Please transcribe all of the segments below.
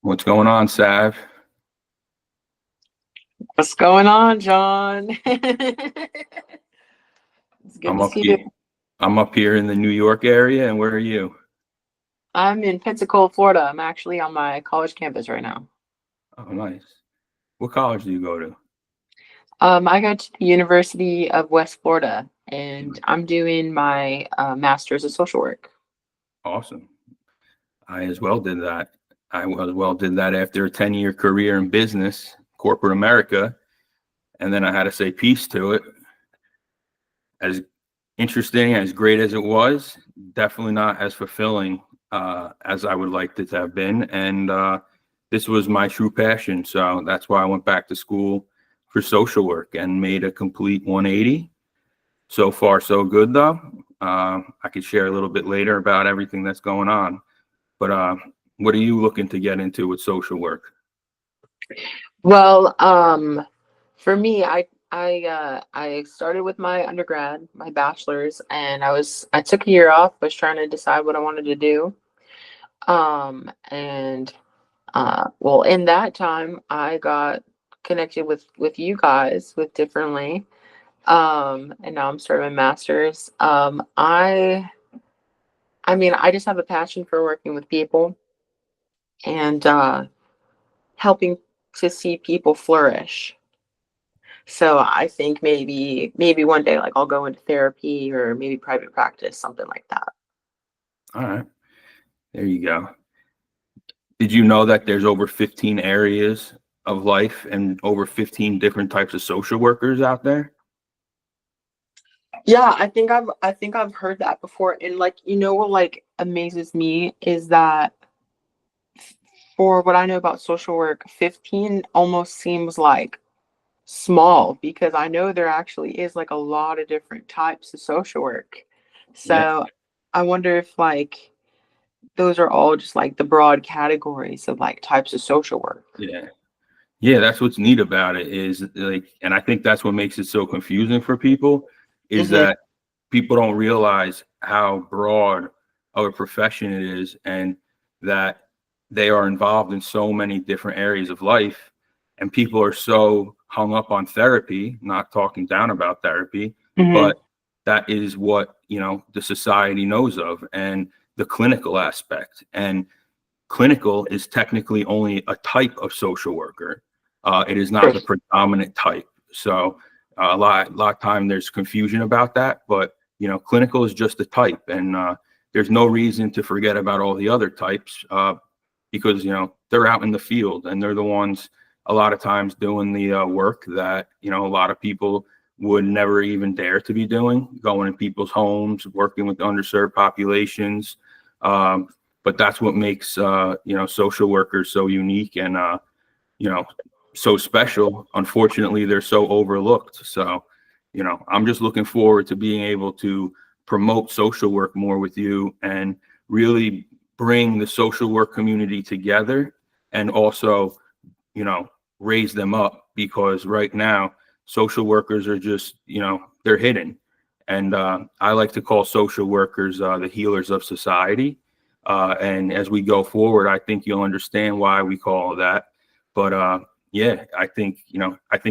What's going on, Sav? What's going on, John? It's good I'm to up see you. here. I'm up here in the New York area, and where are you? I'm in Pensacola, Florida. I'm actually on my college campus right now. Oh, nice. What college do you go to? I go to the University of West Florida, and I'm doing my master's of social work. Awesome. I as well did that. I as well did that after a 10-year career in business, corporate America, and then I had to say peace to it. As interesting, as great as it was, definitely not as fulfilling as I would like it to have been. And this was my true passion. So that's why I went back to school for social work and made a complete 180. So far, so good, though. I could share a little bit later about everything that's going on. But what are you looking to get into with social work? Well, for me, I started with my undergrad, my bachelor's, and I took a year off, was trying to decide what I wanted to do. And well, in that time, I got connected with you guys with Differently. And now I'm starting my master's. I mean, I just have a passion for working with people and helping to see people flourish. So I think maybe one day like I'll go into therapy or maybe private practice, something like that. All right, there you go. Did you know that there's over 15 areas of life and over 15 different types of social workers out there? Yeah, I think I've heard that before. And like, what like amazes me is that for what I know about social work, 15 almost seems like small because I know there actually is like a lot of different types of social work. Yeah, So I wonder if like those are all just like the broad categories of like types of social work. yeah. Yeah, that's what's neat about it is like, and I think that's what makes it so confusing for people is Hmm. that people don't realize how broad of a profession it is and that they are involved in so many different areas of life. And people are so hung up on therapy, not talking down about therapy, Hmm. but that is what, the society knows of and the clinical aspect. And clinical is technically only a type of social worker. It is not the predominant type. So a lot of time there's confusion about that, but clinical is just a type, and there's no reason to forget about all the other types because they're out in the field and they're the ones a lot of times doing the work that a lot of people would never even dare to be doing, going in people's homes, working with underserved populations. But that's what makes social workers so unique and you know so special. Unfortunately, they're so overlooked. So I'm just looking forward to being able to promote social work more with you and really bring the social work community together and also raise them up, because right now social workers are just they're hidden. And I like to call social workers the healers of society. And as we go forward, I think you'll understand why we call it that. But yeah, I think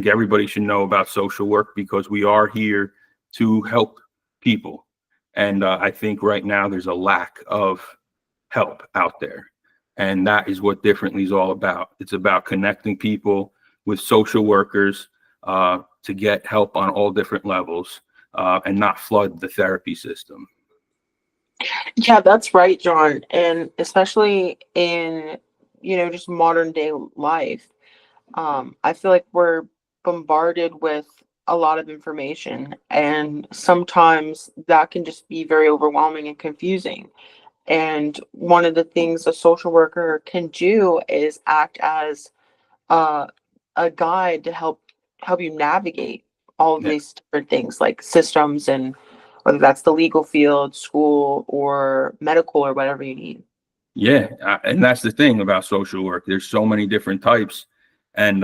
everybody should know about social work because we are here to help people. And I think right now there's a lack of help out there. And that is what Differently is all about. It's about connecting people with social workers to get help on all different levels and not flood the therapy system. Yeah, that's right, John. And especially in, just modern day life, I feel like we're bombarded with a lot of information, and sometimes that can just be very overwhelming and confusing. And one of the things a social worker can do is act as uh, a guide to help you navigate all of Yeah. these different things like systems and whether that's the legal field, school, or medical or whatever you need. Yeah, and that's the thing about social work. There's so many different types, and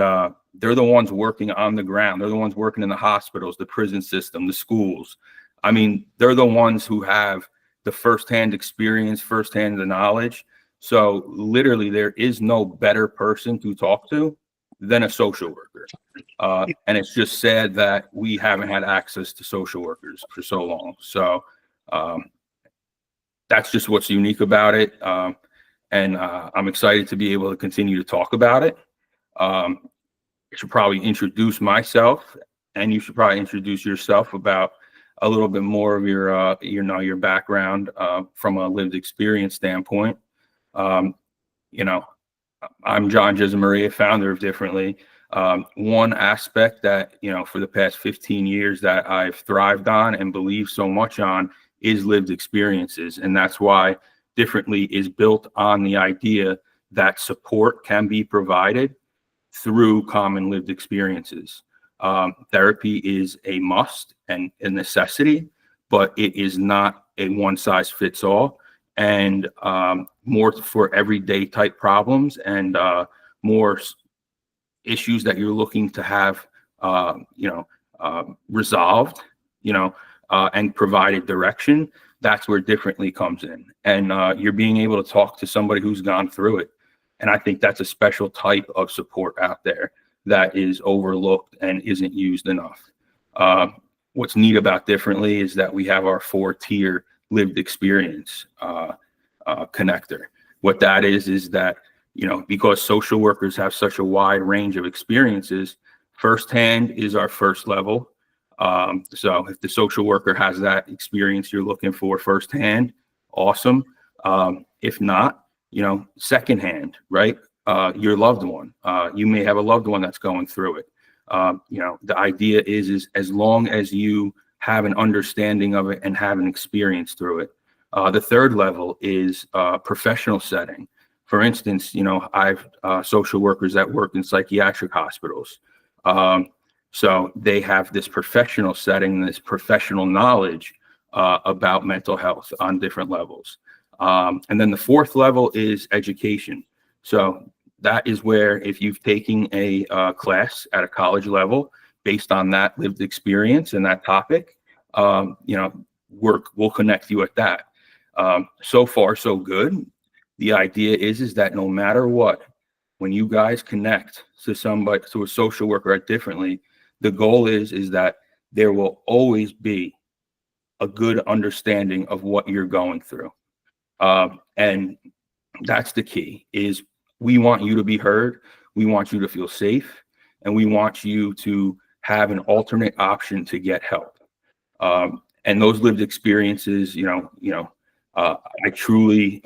they're the ones working on the ground. They're the ones working in the hospitals, the prison system, the schools. I mean, they're the ones who have the firsthand experience, firsthand the knowledge. So literally there is no better person to talk to than a social worker. And it's just sad that we haven't had access to social workers for so long. So that's just what's unique about it. And I'm excited to be able to continue to talk about it. I should probably introduce myself, and you should probably introduce yourself about a little bit more of your background from a lived experience standpoint. You know, I'm John Gesumaria, founder of Differently. One aspect that, for the past 15 years that I've thrived on and believe so much on is lived experiences. And that's why Differently is built on the idea that support can be provided through common lived experiences. Therapy is a must and a necessity, but it is not a one size fits all. And more for everyday type problems and more issues that you're looking to have, resolved, and provided direction. That's where Differently comes in. And you're being able to talk to somebody who's gone through it. And I think that's a special type of support out there that is overlooked and isn't used enough. What's neat about Differently is that we have our 4-tier lived experience connector. What that is that, because social workers have such a wide range of experiences, firsthand is our first level. So if the social worker has that experience you're looking for firsthand, awesome. If not, secondhand, right? Your loved one. You may have a loved one that's going through it. The idea is as long as you have an understanding of it and have an experience through it. The third level is professional setting. For instance, I've social workers that work in psychiatric hospitals. So they have this professional setting, this professional knowledge about mental health on different levels. And then the fourth level is education. So that is where if you've taken a class at a college level based on that lived experience and that topic, we'll connect you at that. So far, so good. The idea is that no matter what, when you guys connect to somebody, to a social worker at Differently, the goal is that there will always be a good understanding of what you're going through. And that's the key, is we want you to be heard. We want you to feel safe, and we want you to have an alternate option to get help. And those lived experiences, I truly,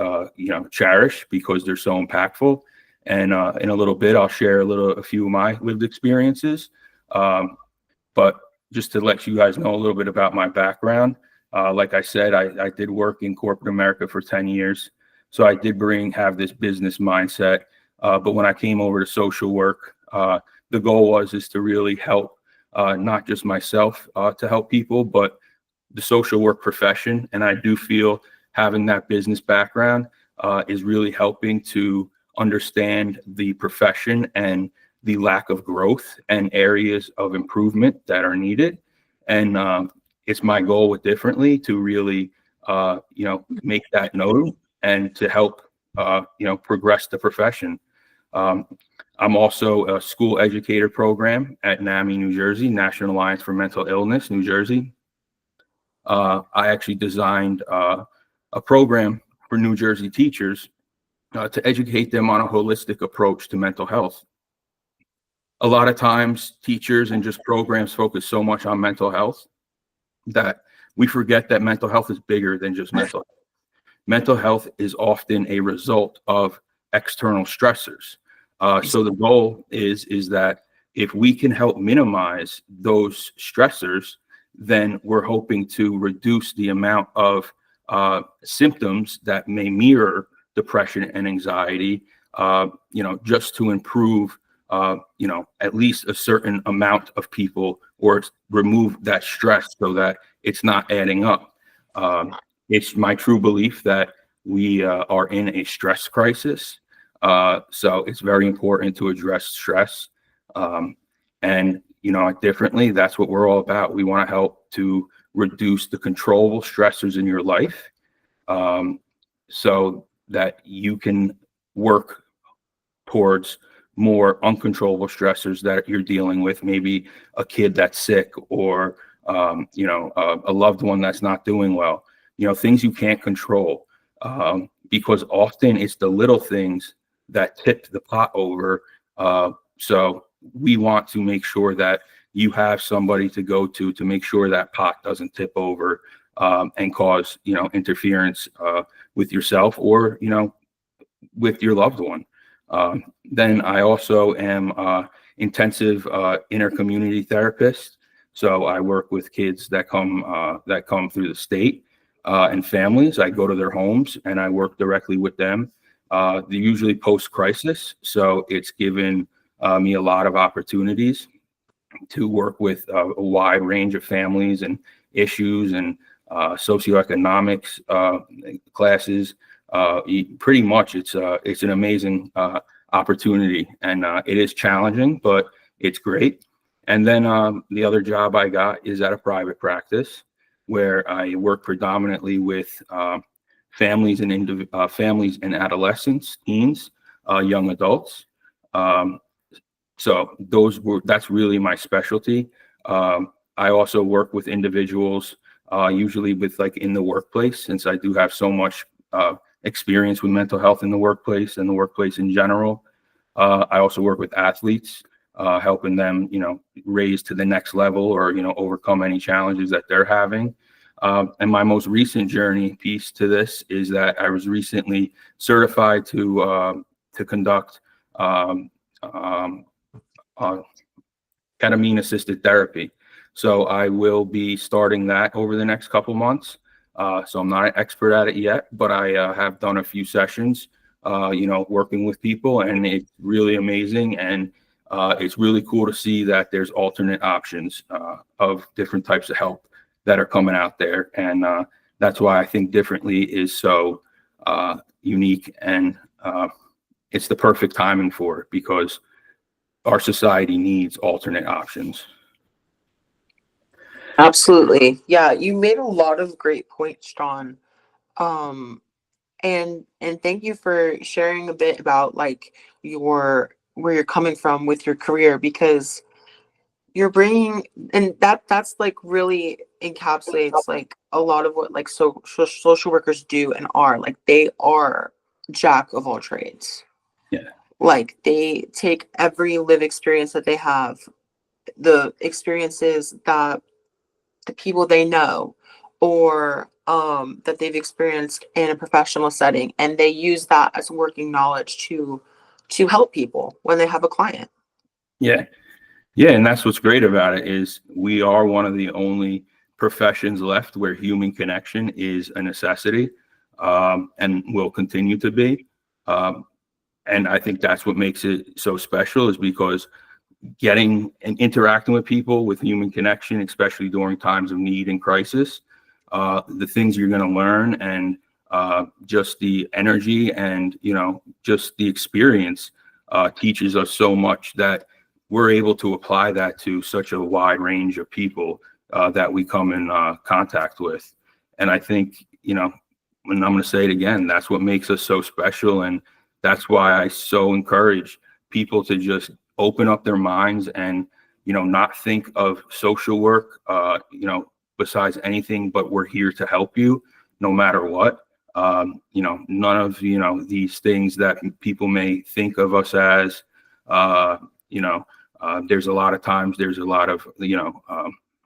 cherish because they're so impactful. And in a little bit, I'll share a few of my lived experiences. But just to let you guys know a little bit about my background, like I said, I did work in corporate America for 10 years. So I did have this business mindset. But when I came over to social work, the goal is to really help not just myself to help people, but the social work profession. And I do feel having that business background is really helping to understand the profession and the lack of growth and areas of improvement that are needed. And it's my goal with Differently to really, make that known and to help, progress the profession. I'm also a school educator program at NAMI, New Jersey, National Alliance for Mental Illness, New Jersey. I actually designed a program for New Jersey teachers to educate them on a holistic approach to mental health. A lot of times teachers and just programs focus so much on mental health that we forget that mental health is bigger than just mental health. Mental health is often a result of external stressors. So the goal is that if we can help minimize those stressors, then we're hoping to reduce the amount of symptoms that may mirror depression and anxiety, just to improve, at least a certain amount of people, or remove that stress so that it's not adding up. It's my true belief that we are in a stress crisis. So it's very important to address stress. And, Differently, that's what we're all about. We want to help to reduce the controllable stressors in your life. So that you can work towards more uncontrollable stressors that you're dealing with, maybe a kid that's sick, or a loved one that's not doing well, things you can't control, because often it's the little things that tip the pot over. So we want to make sure that you have somebody to go to make sure that pot doesn't tip over, and cause interference with yourself, or with your loved one. Then I also am intensive inter-community therapist. So I work with kids that come through the state, and families. I go to their homes and I work directly with them. They're usually post-crisis, so it's given me a lot of opportunities to work with a wide range of families and issues, and socioeconomics classes. Pretty much it's an amazing opportunity, and it is challenging, but it's great. And then the other job I got is at a private practice, where I work predominantly with families and adolescents, teens, young adults. So that's really my specialty. I also work with individuals, usually with in the workplace, since I do have so much experience with mental health in the workplace and the workplace in general. I also work with athletes, helping them, raise to the next level, or, overcome any challenges that they're having. And my most recent journey piece to this is that I was recently certified to conduct ketamine-assisted therapy. So I will be starting that over the next couple months. So I'm not an expert at it yet, but I have done a few sessions, working with people, and it's really amazing. And it's really cool to see that there's alternate options of different types of help that are coming out there. And that's why I think Differently is so unique, and it's the perfect timing for it, because our society needs alternate options. Absolutely. Yeah, you made a lot of great points, John. And thank you for sharing a bit about where you're coming from with your career, because you're bringing, and that's really encapsulates a lot of what social workers do and are. They are jack of all trades. Yeah. They take every live experience that they have, the experiences that the people they know, or that they've experienced in a professional setting, and they use that as working knowledge to help people when they have a client. Yeah. Yeah. And that's what's great about it, is we are one of the only professions left where human connection is a necessity, and will continue to be. And I think that's what makes it so special, is because getting and interacting with people with human connection, especially during times of need and crisis, the things you're going to learn, and just the energy, and just the experience teaches us so much, that we're able to apply that to such a wide range of people that we come in contact with. And I think, and I'm going to say it again, that's what makes us so special. And that's why I so encourage people to just open up their minds, and not think of social work besides anything but we're here to help you no matter what. None of these things that people may think of us as. There's a lot of times, there's a lot of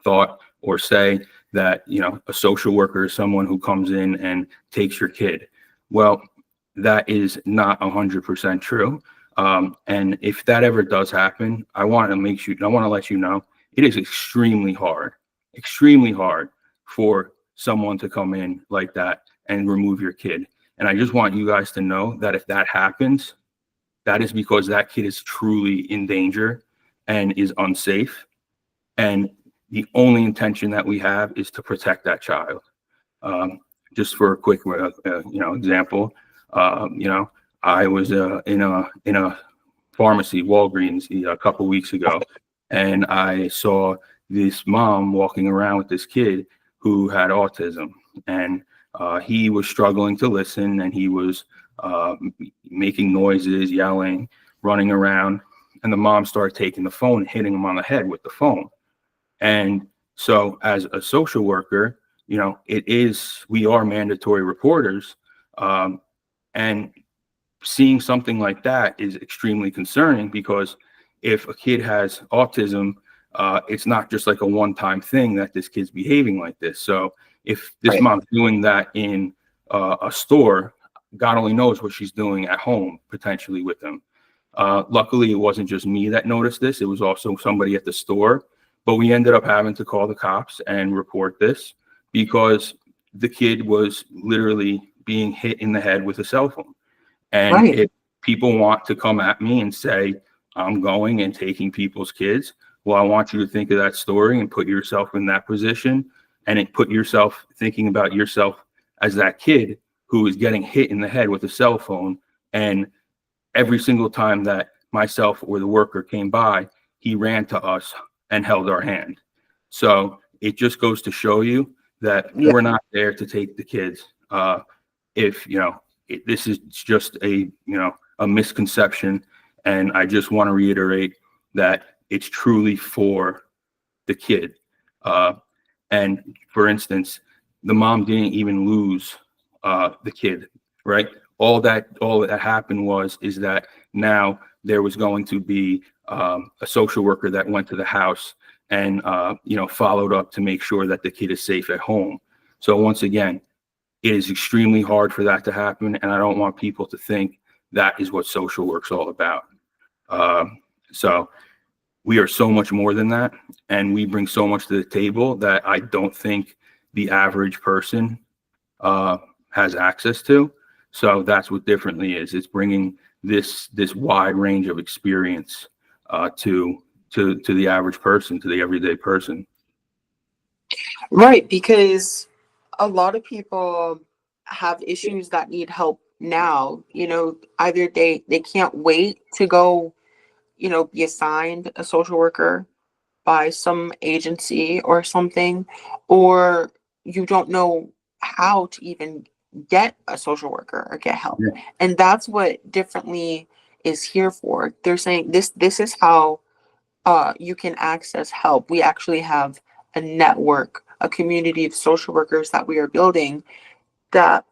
thought or say that a social worker is someone who comes in and takes your kid. Well, that is not 100% true. And if that ever does happen, I want to let you know, it is extremely hard for someone to come in like that and remove your kid. And I just want you guys to know that if that happens, that is because that kid is truly in danger and is unsafe. And the only intention that we have is to protect that child. Just for a quick, example, I was in a pharmacy, Walgreens, a couple weeks ago, and I saw this mom walking around with this kid who had autism, and he was struggling to listen, and he was making noises, yelling, running around. And the mom started taking the phone and hitting him on the head with the phone. And so as a social worker, we are mandatory reporters. And seeing something like that is extremely concerning, because if a kid has autism, it's not just like a one-time thing that this kid's behaving like this. So if this Right. mom's doing that in a store, God only knows what she's doing at home, potentially with them. Luckily, it wasn't just me that noticed this. It was also somebody at the store. But we ended up having to call the cops and report this, because the kid was literally being hit in the head with a cell phone. And Right. if people want to come at me and say, I'm going and taking people's kids, well, I want you to think of that story and put yourself in that position, and put yourself thinking about yourself as that kid who is getting hit in the head with a cell phone. And every single time that myself or the worker came by, he ran to us and held our hand. So it just goes to show you that Yeah. we're not there to take the kids. If this is just a misconception, and I just want to reiterate that it's truly for the kid. And for instance, the mom didn't even lose the kid, right? All that happened is that now there was going to be a social worker that went to the house and followed up to make sure that the kid is safe at home. So once again, it is extremely hard for that to happen, and I don't want people to think that is what social work's all about. So we are so much more than that, and we bring so much to the table that I don't think the average person has access to. So that's what Differently is. It's bringing this wide range of experience to the average person, to the everyday person. Right, because a lot of people have issues that need help now. Either they can't wait to go, be assigned a social worker by some agency or something, or you don't know how to even get a social worker or get help. Yeah. And that's what Differently is here for. They're saying this is how you can access help. We actually have a network, a community of social workers that we are building that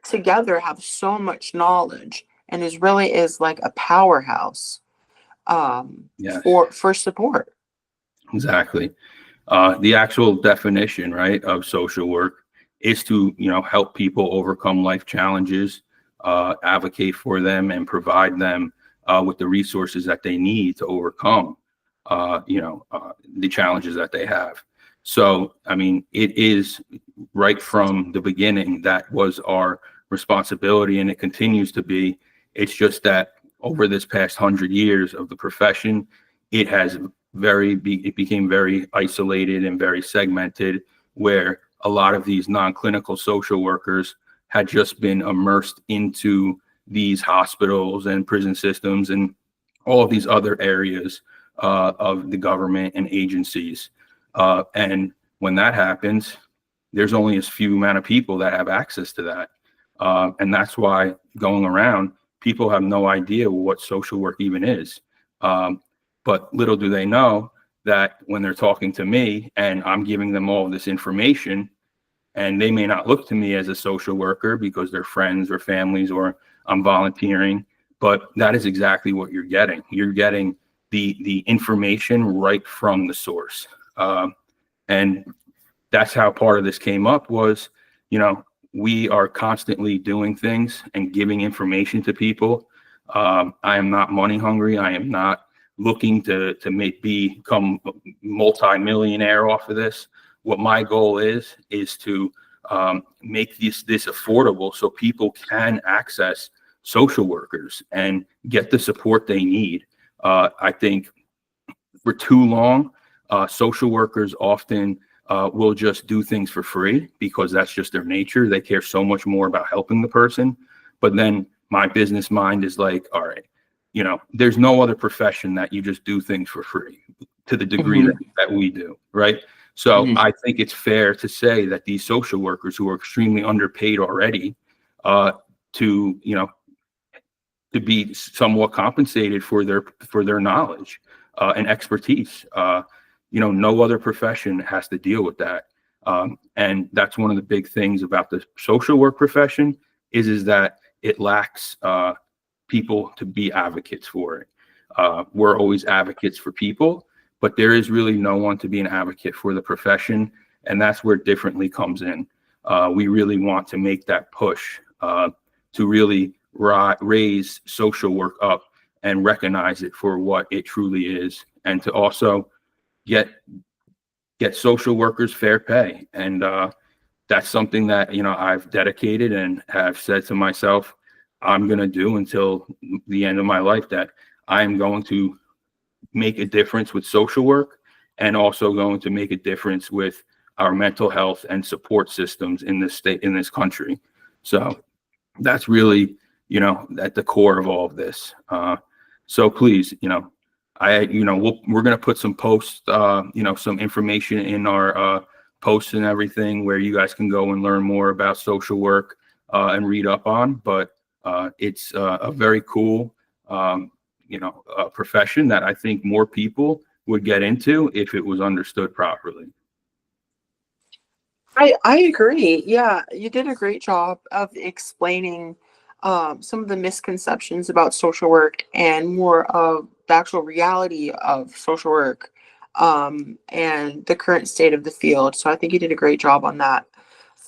together have so much knowledge, and is like a powerhouse Yes, for support. exactly. The actual definition, right, of social work is to, help people overcome life challenges, advocate for them, and provide them with the resources that they need to overcome, the challenges that they have. So, I mean, it is right from the beginning that was our responsibility, and it continues to be. It's just that over this past 100 years of the profession, it has it became very isolated and very segmented, where a lot of these non-clinical social workers had just been immersed into these hospitals and prison systems and all of these other areas of the government and agencies. And when that happens, there's only a few amount of people that have access to that. And that's why going around, people have no idea what social work even is. But little do they know that when they're talking to me and I'm giving them all this information, and they may not look to me as a social worker because they're friends or families or I'm volunteering, but that is exactly what you're getting. You're getting the information right from the source. And that's how part of this came up was, we are constantly doing things and giving information to people. I am not money hungry. I am not looking to become multi-millionaire off of this. What my goal is to make this affordable so people can access social workers and get the support they need. I think for too long, social workers often will just do things for free because that's just their nature. They care so much more about helping the person. But then my business mind is like, all right, there's no other profession that you just do things for free to the degree that we do, right? So I think it's fair to say that these social workers who are extremely underpaid already to, to be somewhat compensated for their knowledge and expertise. No other profession has to deal with that. And that's one of the big things about the social work profession is that it lacks people to be advocates for it. We're always advocates for people, but there is really no one to be an advocate for the profession. And that's where Differently comes in. We really want to make that push to really raise social work up and recognize it for what it truly is, and to also get social workers fair pay. And that's something that, I've dedicated and have said to myself, I'm going to do until the end of my life, that I am going to make a difference with social work, and also going to make a difference with our mental health and support systems in this state, in this country. So that's really, at the core of all of this. So please, we're going to put some posts, some information in our posts and everything, where you guys can go and learn more about social work and read up on. But it's a very cool, profession that I think more people would get into if it was understood properly. I agree. Yeah, you did a great job of explaining some of the misconceptions about social work and more of the actual reality of social work, and the current state of the field. So I think you did a great job on that.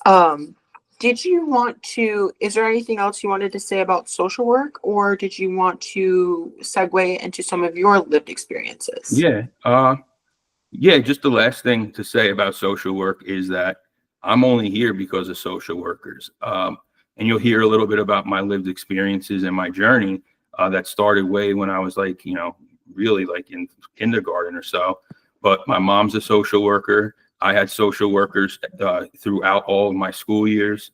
Um, is there anything else you wanted to say about social work, or did you want to segue into some of your lived experiences? Yeah, just the last thing to say about social work is that I'm only here because of social workers. And you'll hear a little bit about my lived experiences and my journey that started way when I was really like in kindergarten or so. But my mom's a social worker. I had social workers throughout all of my school years,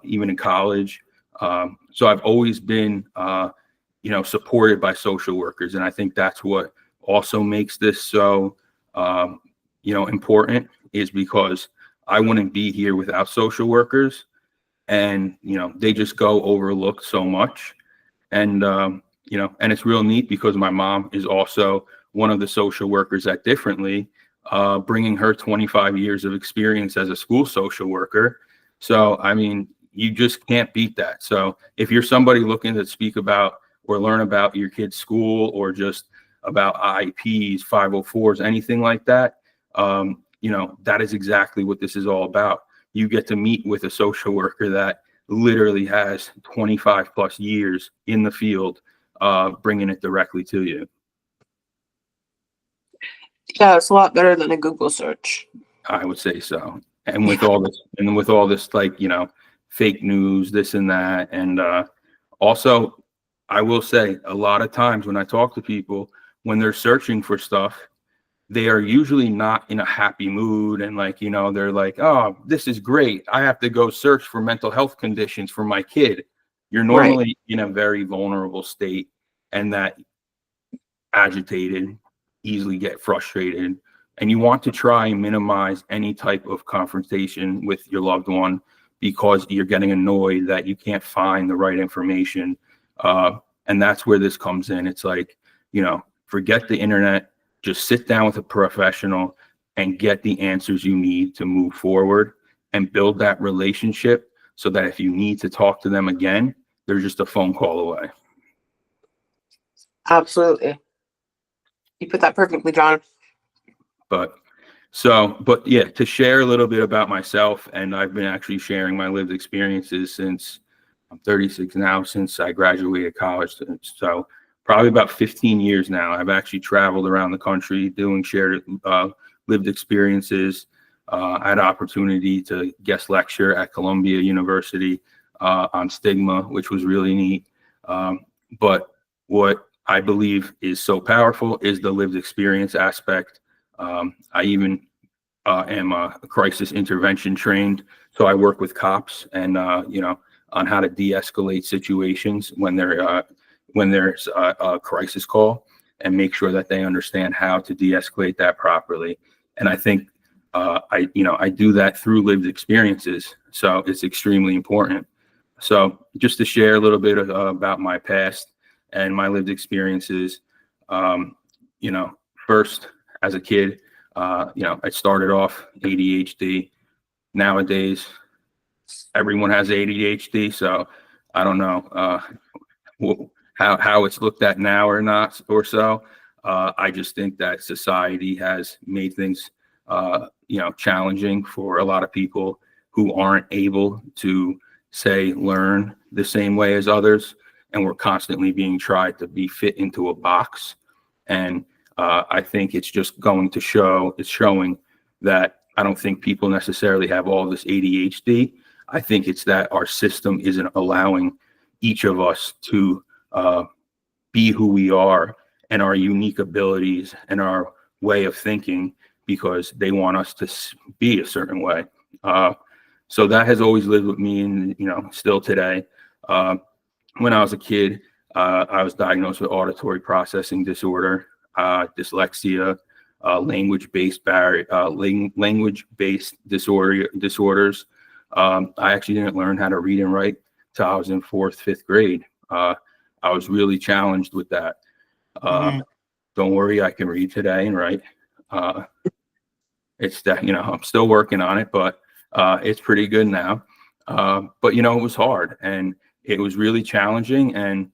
even in college. So I've always been, supported by social workers. And I think that's what also makes this so, important, is because I wouldn't be here without social workers. And, they just go overlooked so much. And, and it's real neat because my mom is also one of the social workers at Differently, bringing her 25 years of experience as a school social worker. So, I mean, you just can't beat that. So if you're somebody looking to speak about or learn about your kid's school, or just about IEPs, 504s, anything like that, that is exactly what this is all about. You get to meet with a social worker that literally has 25 plus years in the field, bringing it directly to you. Yeah, it's a lot better than a Google search. I would say so. And with all this, fake news, this and that. And also, I will say, a lot of times when I talk to people, when they're searching for stuff, they are usually not in a happy mood. And they're like, oh, this is great. I have to go search for mental health conditions for my kid. You're normally right in a very vulnerable state, and that agitated, easily get frustrated. And you want to try and minimize any type of confrontation with your loved one, because you're getting annoyed that you can't find the right information. And that's where this comes in. It's like, forget the internet, just sit down with a professional and get the answers you need to move forward and build that relationship, so that if you need to talk to them again, they're just a phone call away. Absolutely. You put that perfectly, John. But yeah, to share a little bit about myself, and I've been actually sharing my lived experiences since I'm 36 now, since I graduated college. So probably about 15 years now. I've actually traveled around the country doing shared lived experiences. I had an opportunity to guest lecture at Columbia University on stigma, which was really neat. But what I believe is so powerful is the lived experience aspect. I even am a crisis intervention trained, so I work with cops and on how to de-escalate situations when there's a crisis call, and make sure that they understand how to de-escalate that properly. And I think I do that through lived experiences, so it's extremely important. So just to share a little bit about my past and my lived experiences, you know, first as a kid, you know, I started off ADHD. Nowadays, everyone has ADHD, so I don't know how it's looked at now or not or so. I just think that society has made things, you know, challenging for a lot of people who aren't able to, say, learn the same way as others, and we're constantly being tried to be fit into a box. And I think it's just going to show, it's showing that I don't think people necessarily have all this ADHD. I think it's that our system isn't allowing each of us to be who we are and our unique abilities and our way of thinking, because they want us to be a certain way. So that has always lived with me, and, you know, still today. When I was a kid, I was diagnosed with auditory processing disorder, dyslexia, language-based disorders. I actually didn't learn how to read and write till I was in 4th, 5th grade. I was really challenged with that. Don't worry, I can read today and write. It's that, you know, I'm still working on it, but it's pretty good now. But, you know, it was hard and it was really challenging. And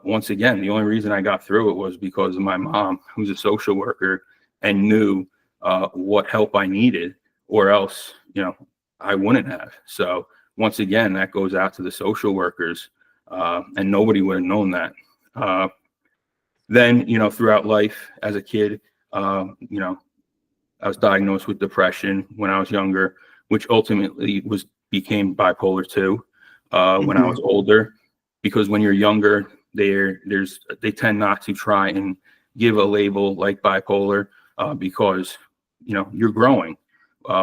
once again, the only reason I got through it was because of my mom, who's a social worker and knew what help I needed, or else, you know, I wouldn't have. So once again, that goes out to the social workers, and nobody would have known that. Then, you know, throughout life as a kid, you know, I was diagnosed with depression when I was younger, which ultimately became bipolar 2 when I was older, because when you're younger, they tend not to try and give a label like bipolar, because, you know, you're growing.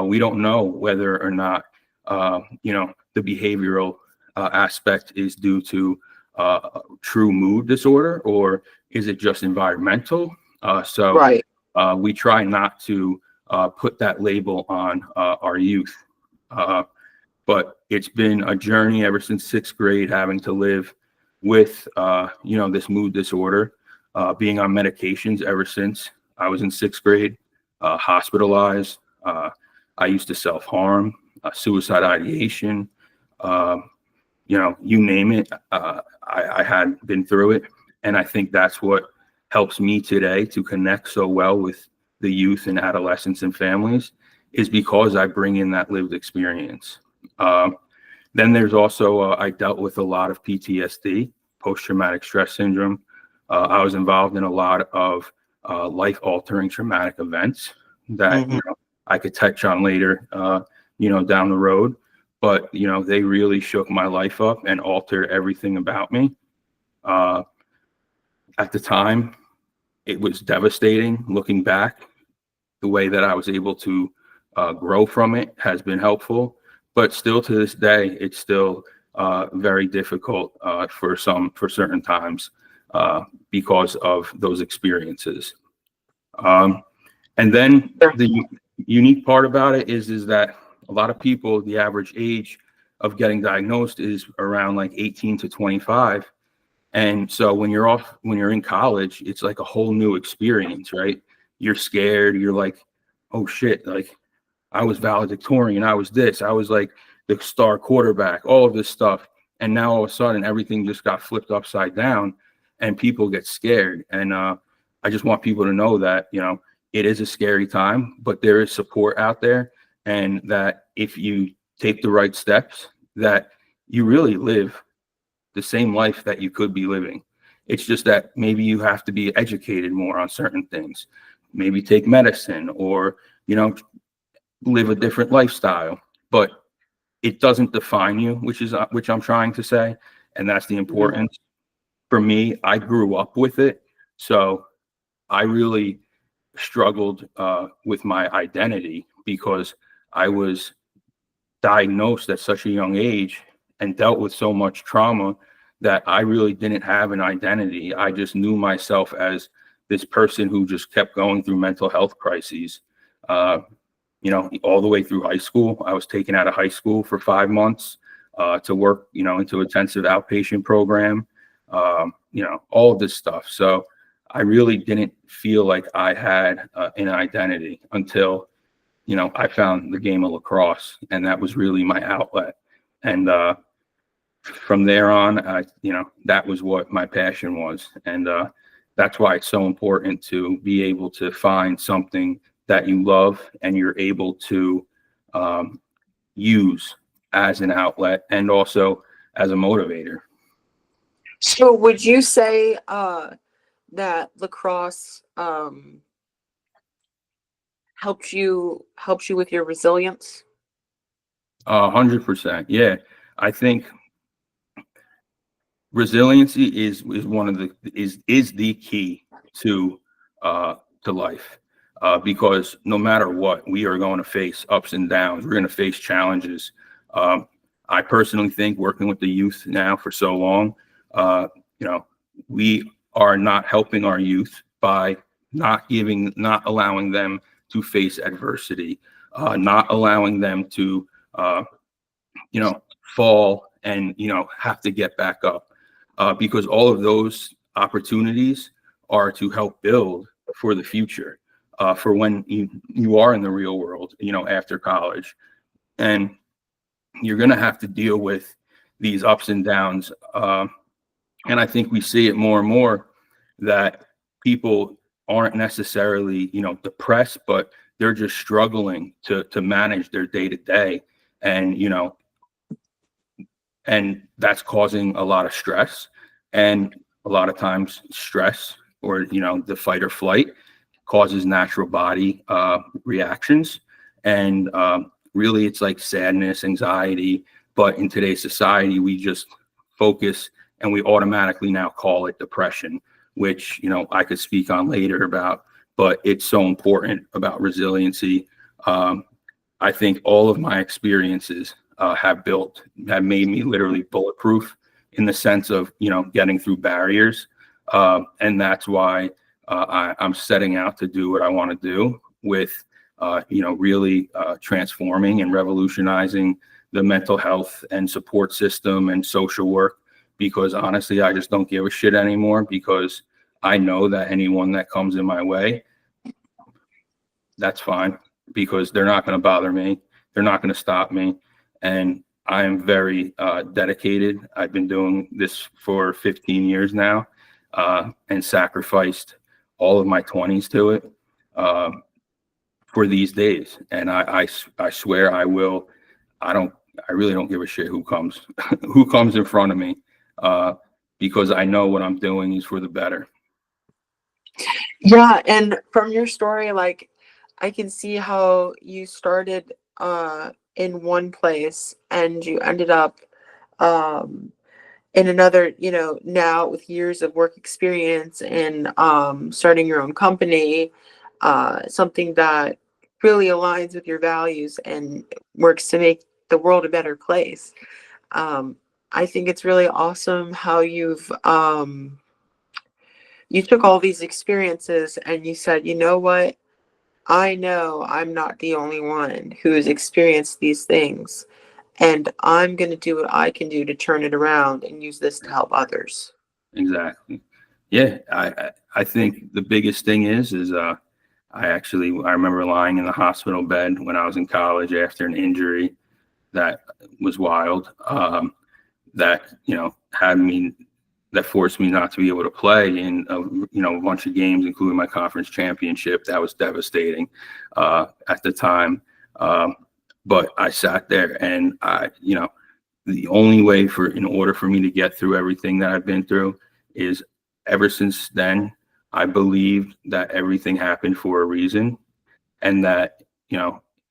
We don't know whether or not, you know, the behavioral aspect is due to true mood disorder, or is it just environmental? So Right. we try not to put that label on our youth. But it's been a journey ever since 6th grade, having to live with, you know, this mood disorder, being on medications ever since I was in 6th grade, hospitalized. I used to self-harm, suicide ideation, you know, you name it. I had been through it. And I think that's what helps me today to connect so well with the youth and adolescents and families, is because I bring in that lived experience. Then there's also, I dealt with a lot of PTSD, post-traumatic stress syndrome. I was involved in a lot of life-altering traumatic events that, you know, I could touch on later, you know, down the road. But, you know, they really shook my life up and altered everything about me. At the time, it was devastating. Looking back, the way that I was able to grow from it has been helpful. But still to this day, it's still very difficult for certain times because of those experiences. And then the unique part about it is that a lot of people, the average age of getting diagnosed is around like 18 to 25. And so when you're in college, it's like a whole new experience, right? You're scared. You're like, oh shit, like I was valedictorian. I was this. I was like the star quarterback, all of this stuff. And now all of a sudden, everything just got flipped upside down and people get scared. And I just want people to know that, you know, it is a scary time, but there is support out there. And that if you take the right steps, that you really live the same life that you could be living. It's just that maybe you have to be educated more on certain things, maybe take medicine, or, you know, live a different lifestyle, but it doesn't define you, which I'm trying to say. And that's the importance. For me, I grew up with it. So I really struggled with my identity, because I was diagnosed at such a young age and dealt with so much trauma that I really didn't have an identity. I just knew myself as this person who just kept going through mental health crises. You know, all the way through high school. I was taken out of high school for 5 months. to work, into intensive outpatient program, all of this stuff. So I really didn't feel like I had an identity until, I found the game of lacrosse, and that was really my outlet. And from there on, that was what my passion was. And that's why it's so important to be able to find something that you love and you're able to use as an outlet and also as a motivator. So would you say that lacrosse helps you with your resilience? 100%. Yeah. I think resiliency is one of the key to life, because no matter what, we are going to face ups and downs. We're going to face challenges. I personally think, working with the youth now for so long, we are not helping our youth by not allowing them to face adversity, not allowing them to fall and have to get back up, because all of those opportunities are to help build for the future, for when you are in the real world, after college, and you're going to have to deal with these ups and downs. And I think we see it more and more that people aren't necessarily, depressed, but they're just struggling to manage their day to day. And, and that's causing a lot of stress, and a lot of times stress, or the fight or flight, causes natural body reactions, and really it's like sadness, anxiety. But in today's society, we just focus and we automatically now call it depression, which I could speak on later about. But it's so important about resiliency. I think all of my experiences have made me literally bulletproof, in the sense of getting through barriers, and that's why I'm setting out to do what I want to do with really transforming and revolutionizing the mental health and support system and social work, because honestly, I just don't give a shit anymore, because I know that anyone that comes in my way, that's fine, because they're not going to bother me. They're not going to stop me. And I am very dedicated. I've been doing this for 15 years now, and sacrificed all of my 20s to it for these days. And I swear I will. I really don't give a shit who comes who comes in front of me, because I know what I'm doing is for the better. Yeah, and from your story, like, I can see how you started in one place and you ended up in another, now with years of work experience and starting your own company, something that really aligns with your values and works to make the world a better place. I think it's really awesome how you took all these experiences and you said, you know what? I know I'm not the only one who has experienced these things, and I'm going to do what I can do to turn it around and use this to help others. Exactly. Yeah. I think the biggest thing is I remember lying in the hospital bed when I was in college after an injury that was wild, that that forced me not to be able to play in a bunch of games, including my conference championship. That was devastating at the time. But I sat there, and the only way in order for me to get through everything that I've been through is, ever since then, I believed that everything happened for a reason, and that,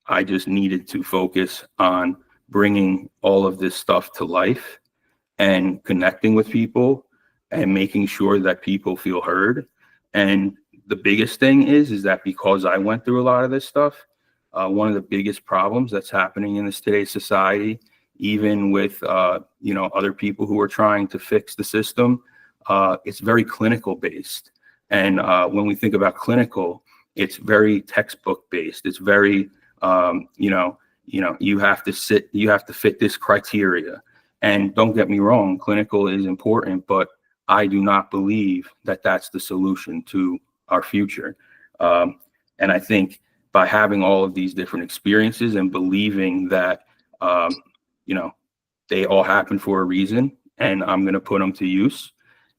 I just needed to focus on bringing all of this stuff to life and connecting with people and making sure that people feel heard. And the biggest thing is that because I went through a lot of this stuff, one of the biggest problems that's happening in today's society, even with other people who are trying to fix the system, it's very clinical based. And when we think about clinical, it's very textbook based. It's very you have to fit this criteria. And don't get me wrong, clinical is important, but I do not believe that that's the solution to our future. And I think by having all of these different experiences and believing that, you know, they all happen for a reason and I'm going to put them to use,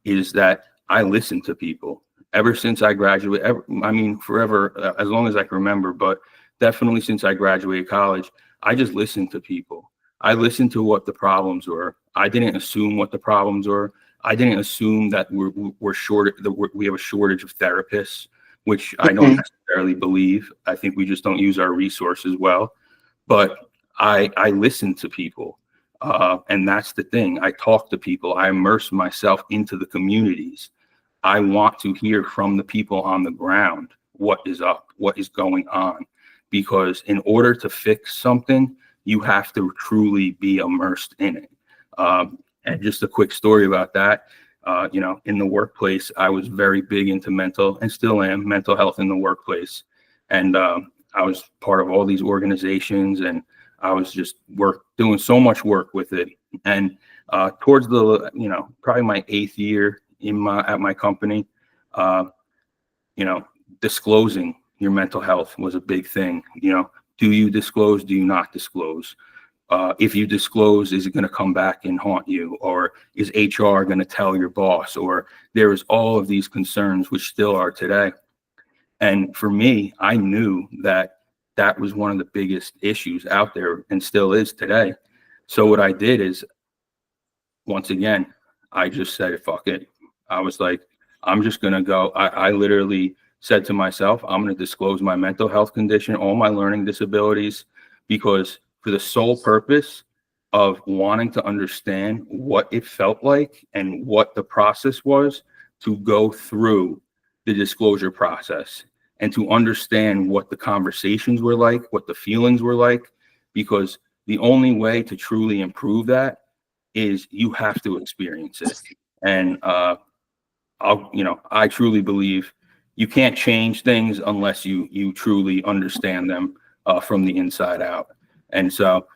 is that I listen to people ever since I graduated. I mean, forever, as long as I can remember, but definitely since I graduated college, I just listened to people. I listened to what the problems were. I didn't assume what the problems were. I didn't assume that we're short, that we have a shortage of therapists, which I don't necessarily believe. I think we just don't use our resources well. But I listen to people. And that's the thing. I talk to people. I immerse myself into the communities. I want to hear from the people on the ground what is up, what is going on. Because in order to fix something, you have to truly be immersed in it. And just a quick story about that. You know, in the workplace, I was very big into mental, and still am, mental health in the workplace. And I was part of all these organizations, and I was just doing so much work with it. And towards the, you know, probably my 8th year at my company, you know, disclosing your mental health was a big thing. You know, do you disclose? Do you not disclose? If you disclose, is it going to come back and haunt you? Or is HR going to tell your boss? Or there is all of these concerns, which still are today. And for me, I knew that that was one of the biggest issues out there and still is today. So what I did is, once again, I just said, fuck it. I was like, I'm just going to go. I literally said to myself, I'm going to disclose my mental health condition, all my learning disabilities, because for the sole purpose of wanting to understand what it felt like and what the process was to go through the disclosure process and to understand what the conversations were like, what the feelings were like, because the only way to truly improve that is you have to experience it. And I truly believe you can't change things unless you truly understand them from the inside out. And so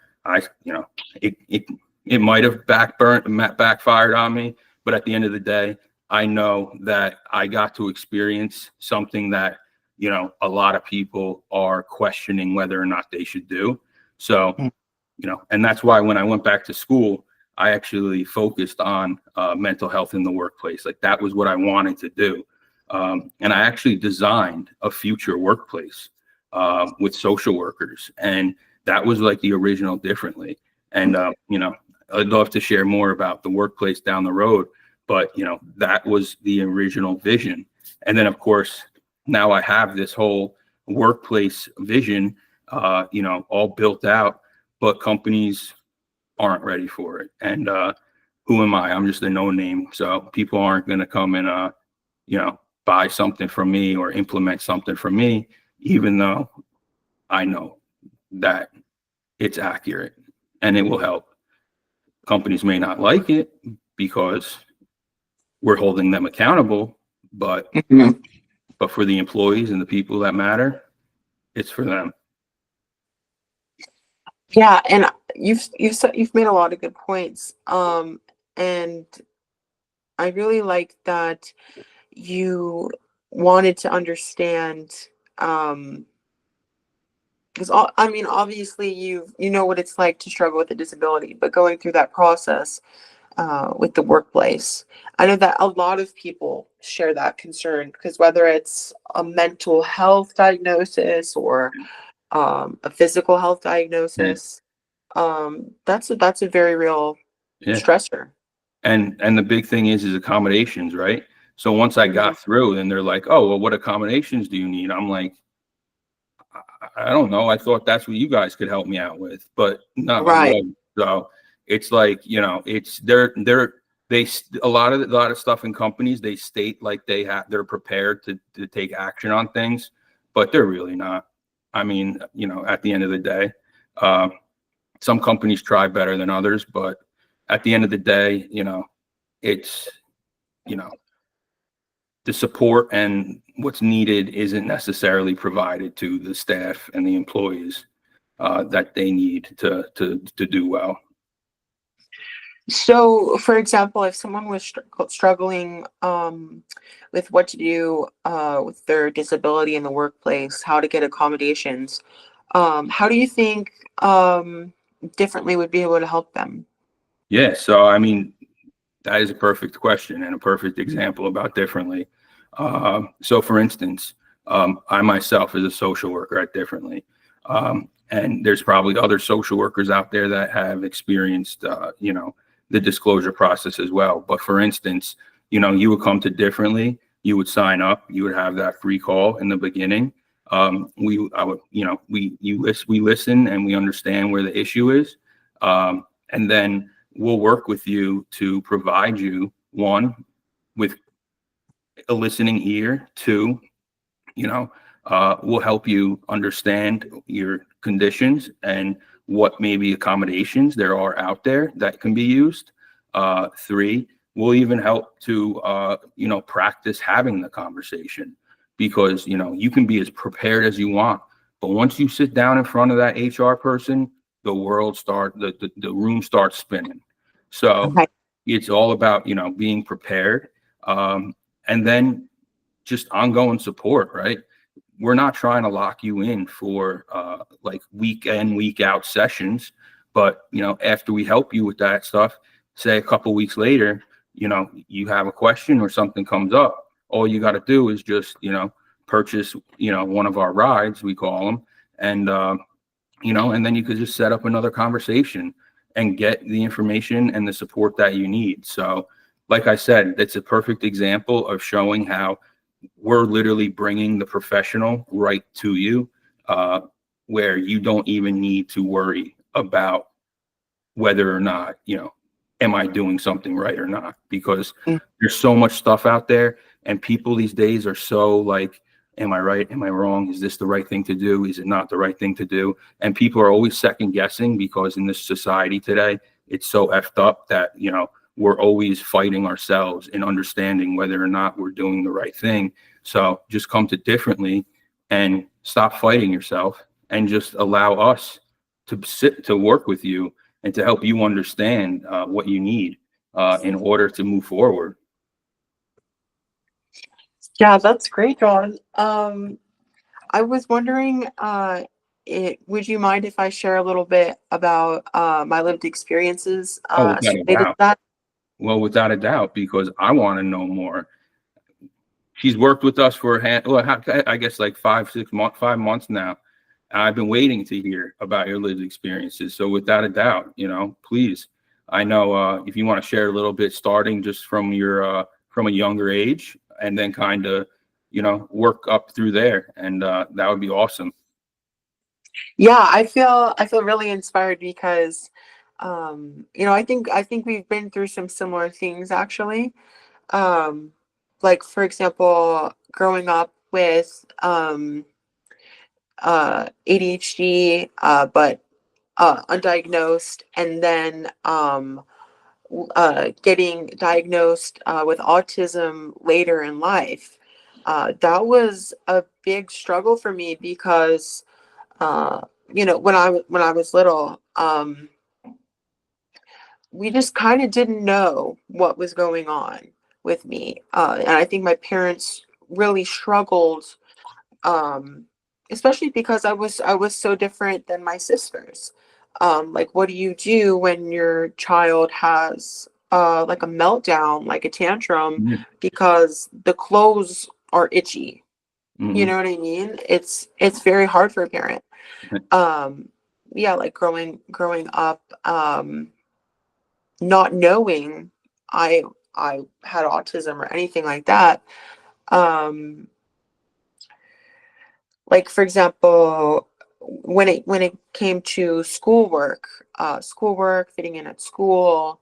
it might have backfired on me, but at the end of the day, I know that I got to experience something that, you know, a lot of people are questioning whether or not they should do. So, you know, and that's why when I went back to school, I actually focused on mental health in the workplace. Like, that was what I wanted to do. And I actually designed a future workplace with social workers. And that was like the original Differently. And, you know, I'd love to share more about the workplace down the road, but, you know, that was the original vision. And then, of course, now I have this whole workplace vision, you know, all built out, but companies aren't ready for it. And who am I? I'm just a no name. So people aren't going to come and, you know, buy something from me or implement something from me, even though I know that it's accurate and it will help. Companies may not like it because we're holding them accountable, but but for the employees and the people that matter, it's for them. Yeah, and you've made a lot of good points. And I really like that you wanted to understand, because I mean, obviously you know what it's like to struggle with a disability, but going through that process with the workplace, I know that a lot of people share that concern, because whether it's a mental health diagnosis or a physical health diagnosis, that's a very real stressor. And the big thing is accommodations, right? So once I got through, then they're like, oh, well, what accommodations do you need? I'm like, I don't know. I thought that's what you guys could help me out with, but no. Right. So it's like, you know, it's a lot of stuff in companies, they state like they're prepared to take action on things, but they're really not. I mean, you know, at the end of the day, some companies try better than others, but at the end of the day, you know, it's, you know, the support and what's needed isn't necessarily provided to the staff and the employees that they need to do well. So, for example, if someone was struggling with what to do with their disability in the workplace, how to get accommodations, how do you think differently would be able to help them? Yeah, so I mean, that is a perfect question and a perfect example about differently. So, for instance, I myself is a social worker at Differently, and there's probably other social workers out there that have experienced, the disclosure process as well. But for instance, you would come to Differently, you would sign up, you would have that free call in the beginning. I would, we listen and we understand where the issue is, and then we'll work with you to provide you, one, with a listening ear. Two, we'll help you understand your conditions and what maybe accommodations there are out there that can be used. Three, we'll even help to, practice having the conversation, because, you can be as prepared as you want, but once you sit down in front of that HR person, the room starts spinning. So Okay. it's all about, being prepared. And then just ongoing support, right? We're not trying to lock you in for like week in, week out sessions, but after we help you with that stuff, say a couple weeks later, you have a question or something comes up, all you got to do is just purchase one of our rides, we call them, and and then you could just set up another conversation and get the information and the support that you need. So, like I said, it's a perfect example of showing how we're literally bringing the professional right to you, where you don't even need to worry about whether or not, am I doing something right or not? Because Mm. there's so much stuff out there, and people these days are so like, am I right? Am I wrong? Is this the right thing to do? Is it not the right thing to do? And people are always second guessing, because in this society today, it's so effed up that, we're always fighting ourselves in understanding whether or not we're doing the right thing. So just come to Differently and stop fighting yourself, and just allow us to work with you and to help you understand what you need in order to move forward. Yeah, that's great, John. I was wondering, would you mind if I share a little bit about my lived experiences Oh, without a related to doubt. that? Well, without a doubt, because I want to know more. She's worked with us for I guess like 5 6 months, 5 months now. I've been waiting to hear about your lived experiences. So without a doubt, please. I know if you want to share a little bit, starting just from your from a younger age, and then kind of, work up through there, and that would be awesome. Yeah, I feel really inspired because I think we've been through some similar things actually. Um like for example, growing up with ADHD but undiagnosed, and then getting diagnosed with autism later in life. That was a big struggle for me because when I was little, we just kind of didn't know what was going on with me, and I think my parents really struggled, um, especially because I was so different than my sisters. Like, what do you do when your child has like a meltdown, like a tantrum, because the clothes are itchy? You Mm-hmm. know what I mean? It's very hard for a parent. Um, yeah, like growing up, not knowing I I had autism or anything like that. Um, like for example, when it came to schoolwork, fitting in at school,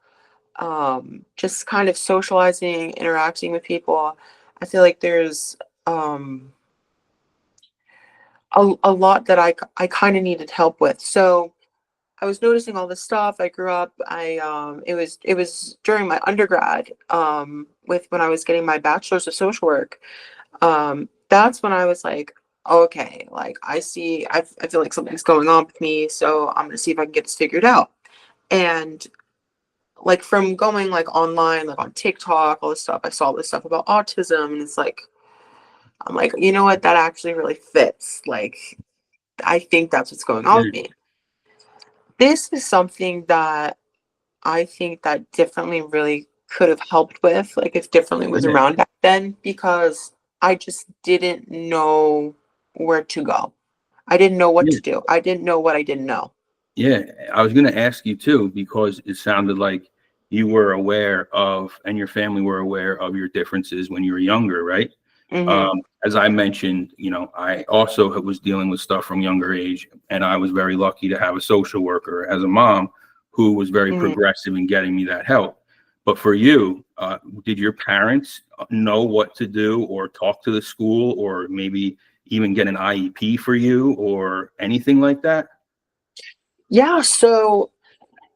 just kind of socializing, interacting with people, I feel like there's um a lot that I kind of needed help with. So I was noticing all this stuff. I grew up. It was during my undergrad, with when I was getting my bachelor's of social work. That's when I was like, okay, like I see, I feel like something's going on with me. So I'm gonna see if I can get this figured out. And like from going like online, like on TikTok, all this stuff, I saw this stuff about autism, and it's like, I'm like, you know what, that actually really fits. Like, I think that's what's going on Yeah. with me. This is something that I think that Differently really could have helped with, like if Differently was Yeah. around back then, because I just didn't know where to go. I didn't know what Yeah. to do. I didn't know what I didn't know. Yeah, I was going to ask you too, because it sounded like you were aware of, and your family were aware of your differences when you were younger, right? Mm-hmm. As I mentioned, I also was dealing with stuff from younger age, and I was very lucky to have a social worker as a mom who was very Mm-hmm. progressive in getting me that help. But for you, did your parents know what to do, or talk to the school, or maybe even get an IEP for you, or anything like that? Yeah, so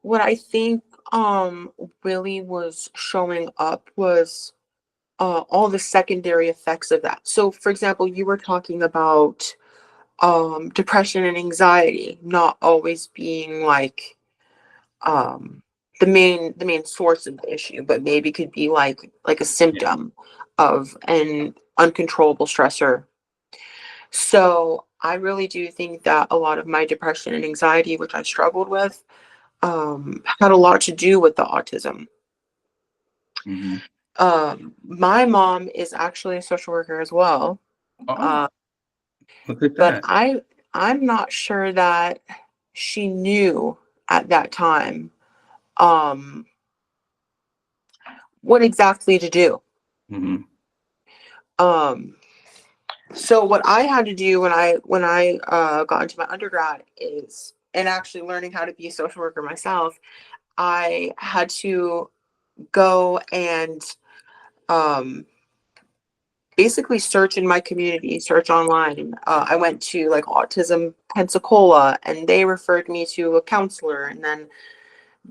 what I think really was showing up was all the secondary effects of that. So for example, you were talking about depression and anxiety not always being like um the main source of the issue, but maybe could be like a Yeah. symptom of an uncontrollable stressor. So I really do think that a lot of my depression and anxiety, which I struggled with, had a lot to do with the autism. Mhm. My mom is actually a social worker as well, Oh, uh, look at but that. I'm not sure that she knew at that time um, what exactly to do. Mhm. Um, so what I had to do when I got into my undergrad is, and actually learning how to be a social worker myself, I had to go and um, basically search in my community, search online. I went to like Autism Pensacola, and they referred me to a counselor, and then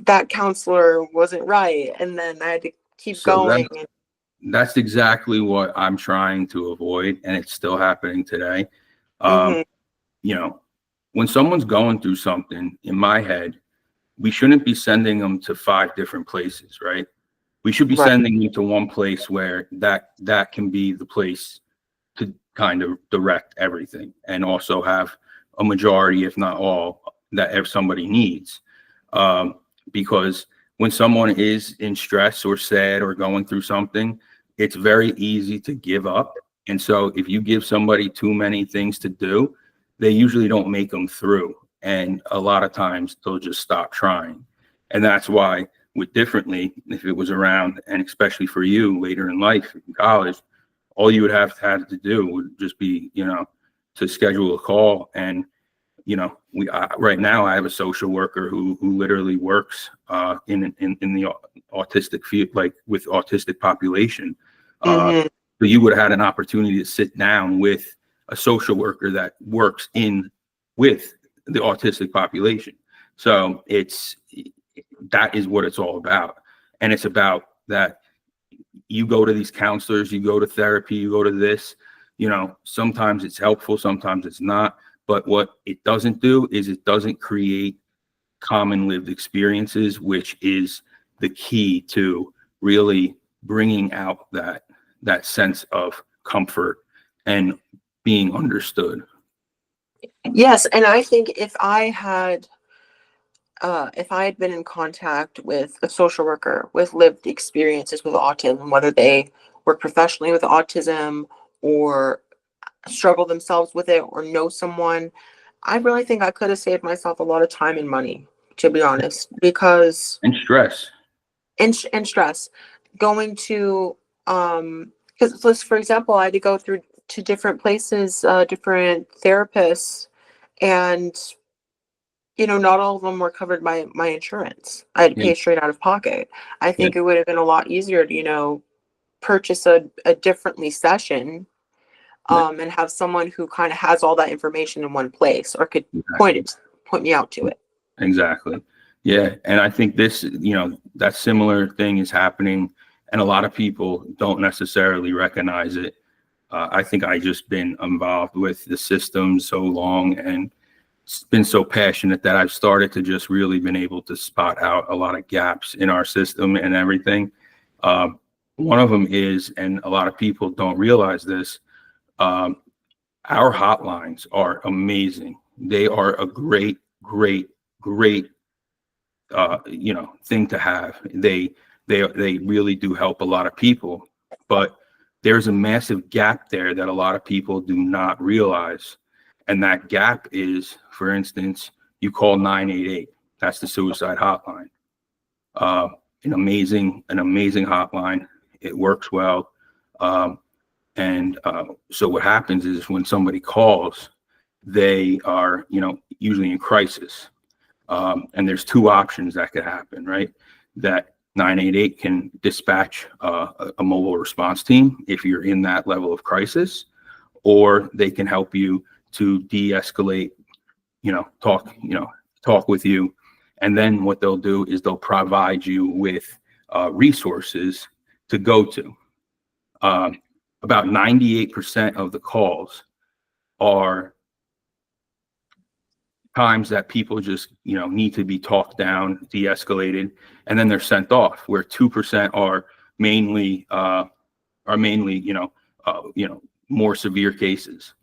that counselor wasn't right, and then I had to keep So going. that's exactly what I'm trying to avoid, and it's still happening today. Um, Hmm. you know, when someone's going through something, in my head, we shouldn't be sending them to 5 different places, right? We should be Right. sending them to one place where that can be the place to kind of direct everything, and also have a majority, if not all, that if somebody needs. Um, because when someone is in stress or sad or going through something, it's very easy to give up. And so if you give somebody too many things to do, they usually don't make them through. And a lot of times they'll just stop trying. And that's why with Differently, if it was around, and especially for you later in life, in college, all you would have had to do would just be, to schedule a call. And right now I have a social worker who literally works in the autistic field, like with autistic population. Hmm. So you would have had an opportunity to sit down with a social worker that works in with the autistic population. So that is what it's all about. And it's about that you go to these counselors, you go to therapy, you go to this, sometimes it's helpful, sometimes it's not. But what it doesn't do is it doesn't create common lived experiences, which is the key to really bringing out that sense of comfort and being understood. Yes, and I think if I had been in contact with a social worker with lived experiences with autism, whether they work professionally with autism or struggle themselves with it or know someone, I really think I could have saved myself a lot of time and money, to be honest, because And stress. and stress. Going to because for example, I had to go through to different places, different therapists, and not all of them were covered by my insurance. I had to Yeah, pay straight out of pocket. I yeah, think it would have been a lot easier to, purchase a differently session, yeah, and have someone who kind of has all that information in one place or could exactly. point me out to it. Exactly. Yeah. And I think that similar thing is happening, and a lot of people don't necessarily recognize it. I think I just been involved with the system so long, and been so passionate that I've started to just really been able to spot out a lot of gaps in our system and everything. One of them is, and a lot of people don't realize this, our hotlines are amazing. They are a great, great, great, thing to have. They really do help a lot of people, but there's a massive gap there that a lot of people do not realize. And that gap is, for instance, you call 988. That's the suicide hotline. An amazing hotline. It works well. So what happens is when somebody calls, they are, usually in crisis. And there's two options that could happen, right? That 988 can dispatch a mobile response team if you're in that level of crisis, or they can help you to de-escalate, talk with you. And then what they'll do is they'll provide you with resources to go to. About 98% of the calls are times that people just, need to be talked down, de-escalated, and then they're sent off, where 2% are mainly, more severe cases.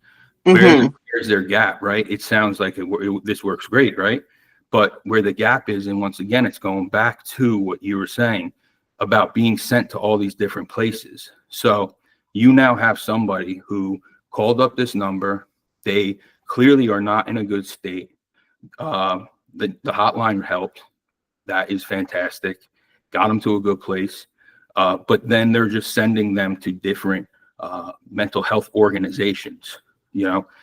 Where's their gap, right? It sounds like this works great, right? But where the gap is, and once again, it's going back to what you were saying about being sent to all these different places. So you now have somebody who called up this number. They clearly are not in a good state. The hotline helped. That is fantastic. Got them to a good place. But then they're just sending them to different mental health organizations,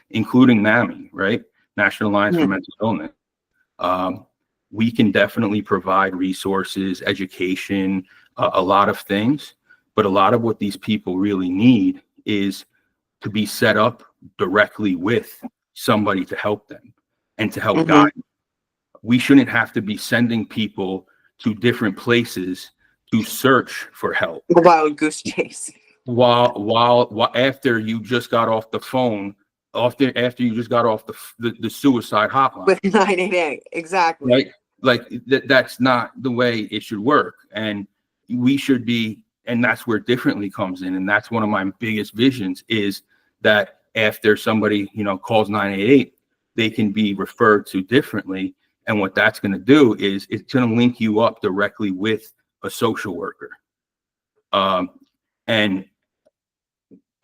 including NAMI, right? National Alliance for Mental Illness. We can definitely provide resources, education, a lot of things. But a lot of what these people really need is to be set up directly with somebody to help them and to help guide them. We shouldn't have to be sending people to different places to search for help. Wild goose chase. While after you just got off the phone, after you just got off the suicide hotline with 988, exactly. Right? Like that's not the way it should work, and we should be. And that's where Differently comes in, and that's one of my biggest visions is that after somebody calls 988, they can be referred to Differently, and what that's going to do is it's going to link you up directly with a social worker, and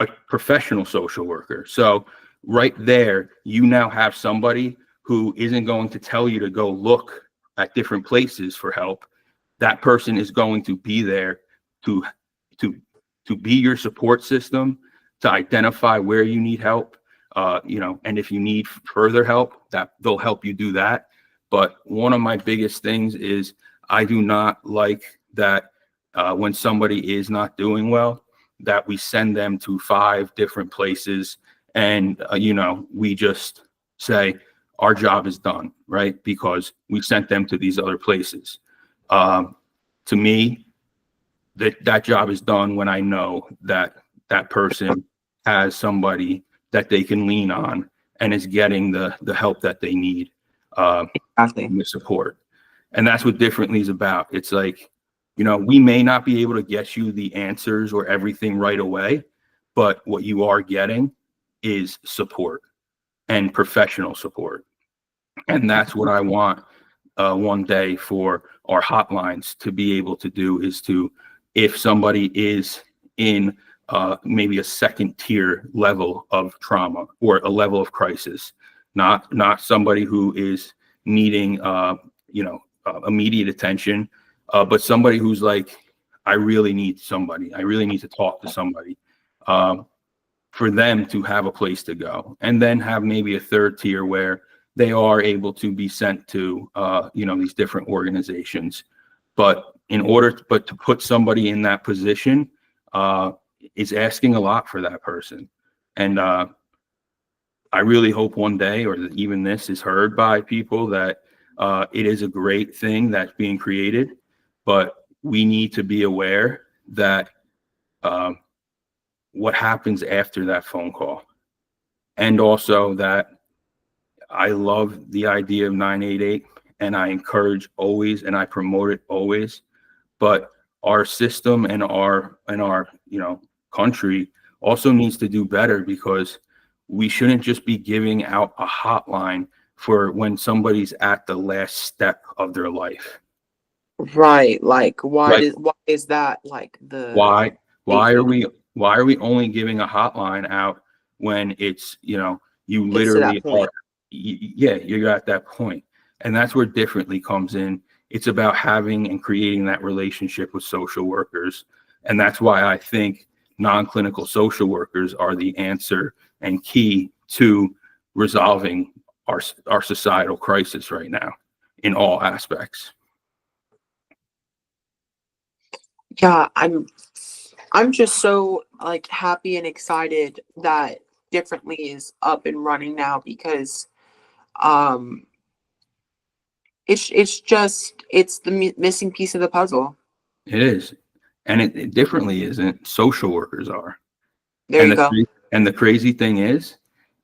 a professional social worker. So right there, you now have somebody who isn't going to tell you to go look at different places for help. That person is going to be there to be your support system, to identify where you need help, and if you need further help, that they'll help you do that. But one of my biggest things is I do not like that when somebody is not doing well, that we send them to 5 different places and, we just say our job is done, right? Because we sent them to these other places. To me, that job is done when I know that that person has somebody that they can lean on and is getting the help that they need, Exactly. the support. And that's what Differently is about. It's like, we may not be able to get you the answers or everything right away, but what you are getting is support and professional support. And that's what I want one day for our hotlines to be able to do, is to, if somebody is in maybe a second tier level of trauma or a level of crisis, not somebody who is needing immediate attention, but somebody who's like, I really need somebody. I really need to talk to somebody, for them to have a place to go, and then have maybe a third tier where they are able to be sent to, these different organizations. But to put somebody in that position is asking a lot for that person. And I really hope one day, or even this is heard by people, that it is a great thing that's being created, but we need to be aware that what happens after that phone call, and also that I love the idea of 988, and I encourage always, and I promote it always. But our system and our country also needs to do better, because we shouldn't just be giving out a hotline for when somebody's at the last step of their life. Right. Like, Like, why is that like the why why are safety we why are we only giving a hotline out when it's, you gets to literally that are, point? yeah, you're at that point. And that's where Differently comes in. It's about having and creating that relationship with social workers. And that's why I think non-clinical social workers are the answer and key to resolving our societal crisis right now in all aspects. Yeah, I'm just so like happy and excited that Differently is up and running now, because um it's the missing piece of the puzzle. It is. And it Differently isn't. Social workers are. There And you go. the crazy thing is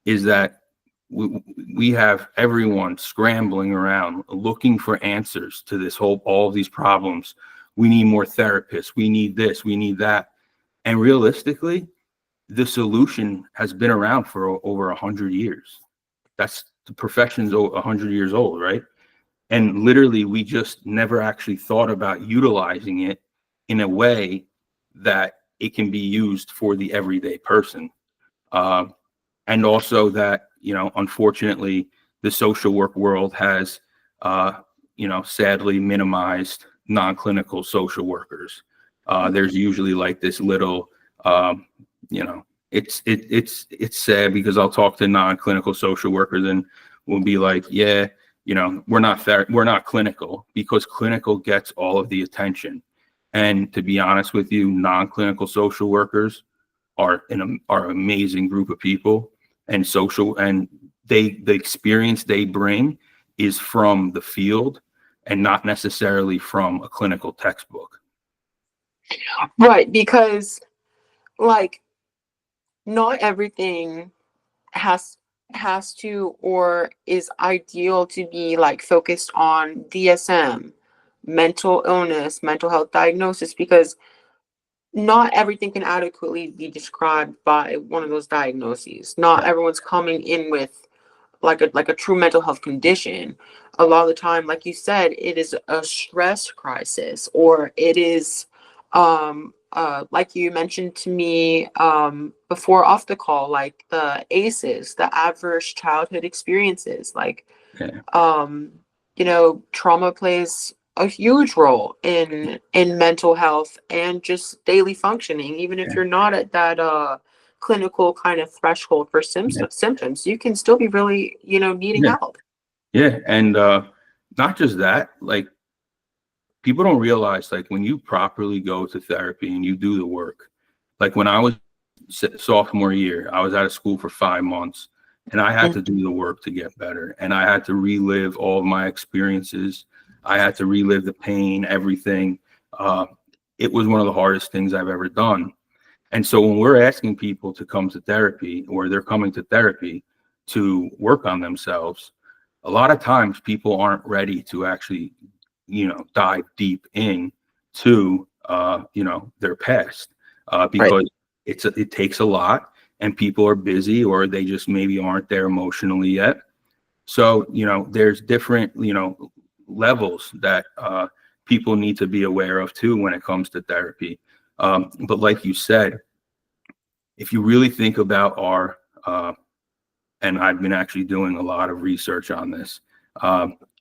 that we have everyone scrambling around looking for answers to all of these problems. We need more therapists. We need this. We need that. And realistically, the solution has been around for over 100 years. The profession's 100 years old, right? And literally, we just never actually thought about utilizing it in a way that it can be used for the everyday person. Uh, and also that, unfortunately, the social work world has, sadly minimized non-clinical social workers. There's usually like this little, you know, it's sad, because I'll talk to non-clinical social workers and we'll be like, yeah, we're not clinical, because clinical gets all of the attention. And to be honest with you, non-clinical social workers are an amazing group of people, and the experience they bring is from the field and not necessarily from a clinical textbook. Right, because like not everything has to or is ideal to be like focused on DSM, mental illness, mental health diagnosis, because not everything can adequately be described by one of those diagnoses. Not everyone's coming in with like a true mental health condition. A lot of the time, like you said, it is a stress crisis, or it is like you mentioned to me before off the call, like the ACEs, the adverse childhood experiences. Like Yeah, um trauma plays a huge role in mental health and just daily functioning. Even if yeah, you're not at that clinical kind of threshold for yeah, symptoms, you can still be really needing yeah, help. yeah. And not just that, like, people don't realize, like, when you properly go to therapy and you do the work, like when I was sophomore year, I was out of school for 5 months, and I had Mm. to do the work to get better. And I had to relive all of my experiences. I had to relive the pain, everything. Uh, it was one of the hardest things I've ever done. And so when we're asking people to come to therapy, or they're coming to therapy to work on themselves, a lot of times people aren't ready to actually, dive deep in to, their past, Right. because it takes a lot, and people are busy, or they just maybe aren't there emotionally yet. So, there's different, levels that people need to be aware of too when it comes to therapy. But like you said, if you really think about and I've been actually doing a lot of research on this,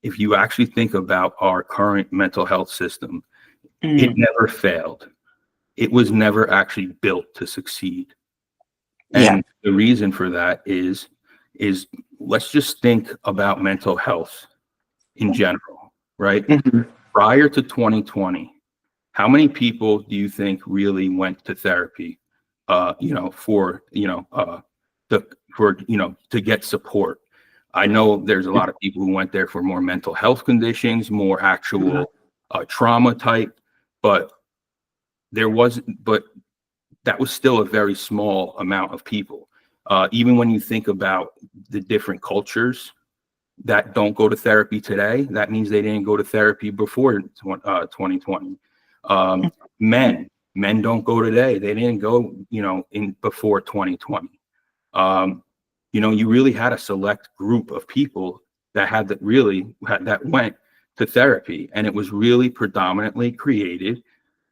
if you actually think about our current mental health system, it Mm. never failed. It was never actually built to succeed. Yeah. And the reason for that is let's just think about mental health in general, right? Mhm. Prior to 2020, how many people do you think really went to therapy, for, to get support? I know there's a lot of people who went there for more mental health conditions, more Mhm. actual trauma type, but but that was still a very small amount of people. Even when you think about the different cultures, that don't go to therapy today, that means they didn't go to therapy before 2020. Men don't go today. They didn't go, in before 2020. You really had a select group of people that that went to therapy, and it was really predominantly created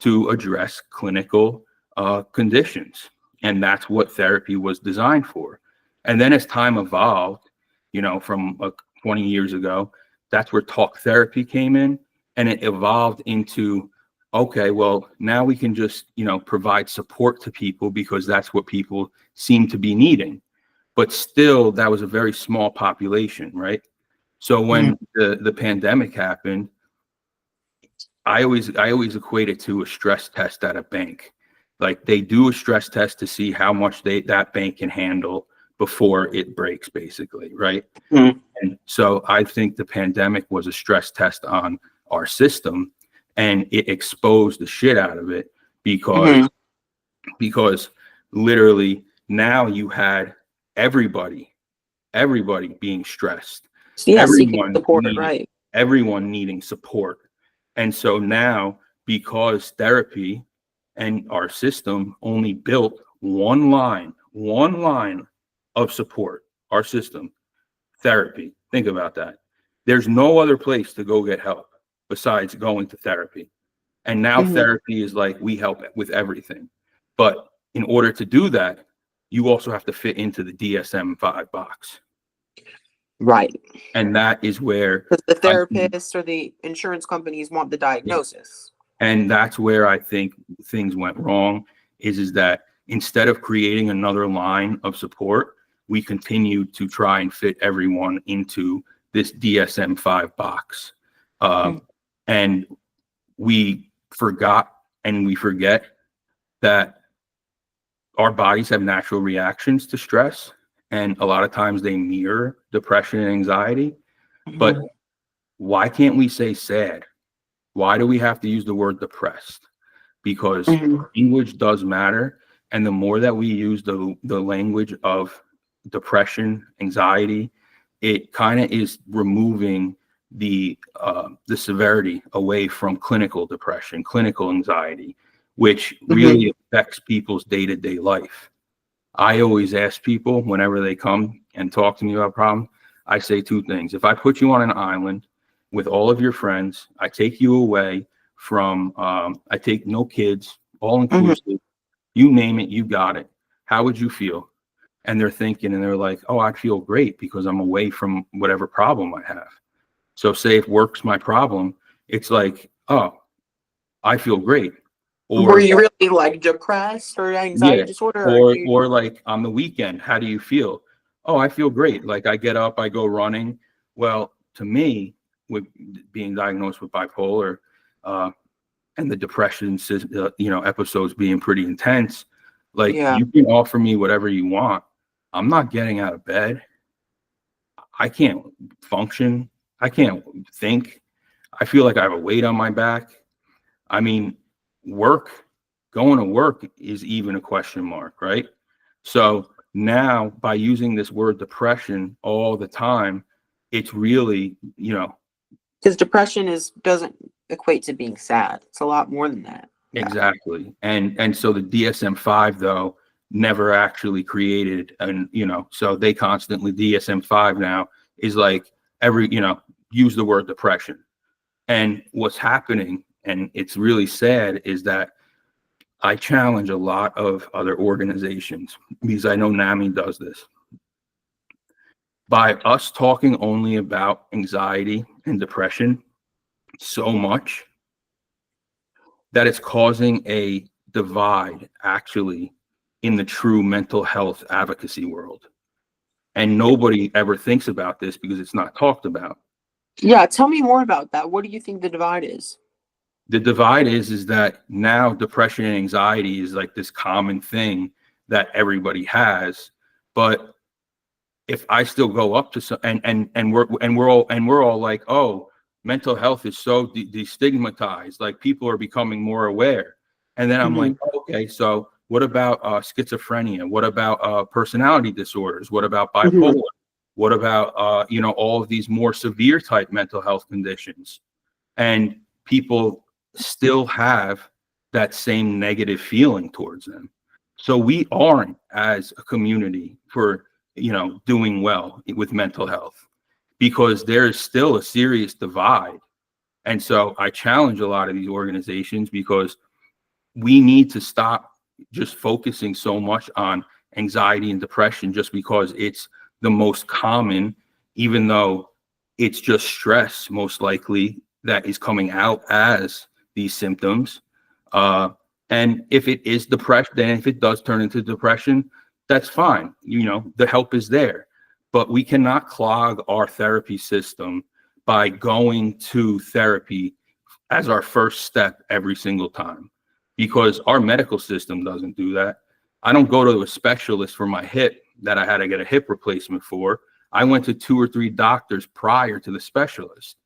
to address clinical conditions, and that's what therapy was designed for. And then as time evolved, from 20 years ago, that's where talk therapy came in, and it evolved into, okay, well, now we can just, provide support to people because that's what people seem to be needing. But still, that was a very small population, right? So when the pandemic happened, I always equate it to a stress test at a bank. Like, they do a stress test to see how much that bank can handle before it breaks, basically, right? And so I think the pandemic was a stress test on our system, and it exposed the shit out of it because literally now you had everybody being stressed. Yeah, seeking support, right? Everyone needing support. And so now, because therapy and our system only built one line of support, our system, therapy. Think about that. There's no other place to go get help besides going to therapy. And now therapy is like, we help with everything. But in order to do that, you also have to fit into the DSM-5 box. Right. And that is where the therapists or the insurance companies want the diagnosis. And that's where I think things went wrong, is that instead of creating another line of support, we continued to try and fit everyone into this DSM-5 box. And we forgot and we forget that our bodies have natural reactions to stress. And a lot of times they mirror depression and anxiety. But why can't we say sad? Why do we have to use the word depressed? Because language does matter. And the more that we use the language of depression, anxiety, it kind of is removing the severity away from clinical depression, clinical anxiety, which really affects people's day-to-day life. I always ask people whenever they come and talk to me about problems, I say two things. If I put you on an island with all of your friends, I take you away from, I take no kids, all inclusive, you name it, you got it. How would you feel? And they're thinking, and they're like, oh, I'd feel great because I'm away from whatever problem I have. So say if work's my problem, it's like, oh, I feel great. Or were you really like depressed or anxiety disorder? Or like on the weekend, how do you feel? Oh, I feel great. Like, I get up, I go running. Well, to me, with being diagnosed with bipolar and the depression, episodes being pretty intense, like, you can offer me whatever you want. I'm not getting out of bed. I can't function. I can't think. I feel like I have a weight on my back. I mean, going to work is even a question mark, right? So now, by using this word depression all the time, it's really, because depression doesn't equate to being sad. It's a lot more than that. Exactly. And so the DSM-5 though never actually created, and so they constantly, DSM-5 now is like use the word depression. And what's happening, and it's really sad, is that I challenge a lot of other organizations, because I know NAMI does this. By us talking only about anxiety and depression so much, that it's causing a divide actually in the true mental health advocacy world. And nobody ever thinks about this because it's not talked about. Yeah, tell me more about that. What do you think the divide is? The divide is that now depression and anxiety is like this common thing that everybody has. But if I still go up to some, and we're all like, oh, mental health is so destigmatized, like people are becoming more aware. And then I'm like, okay, so what about schizophrenia? What about personality disorders? What about bipolar? What about, all of these more severe type mental health conditions? And people still have that same negative feeling towards them. So we aren't, as a community, for, doing well with mental health, because there is still a serious divide. And so I challenge a lot of these organizations, because we need to stop just focusing so much on anxiety and depression just because it's the most common, even though it's just stress most likely that is coming out as these symptoms. And if it is depression, then if it does turn into depression, that's fine. The help is there. But we cannot clog our therapy system by going to therapy as our first step every single time, because our medical system doesn't do that. I don't go to a specialist for my hip that I had to get a hip replacement for. I went to 2 or 3 doctors prior to the specialist.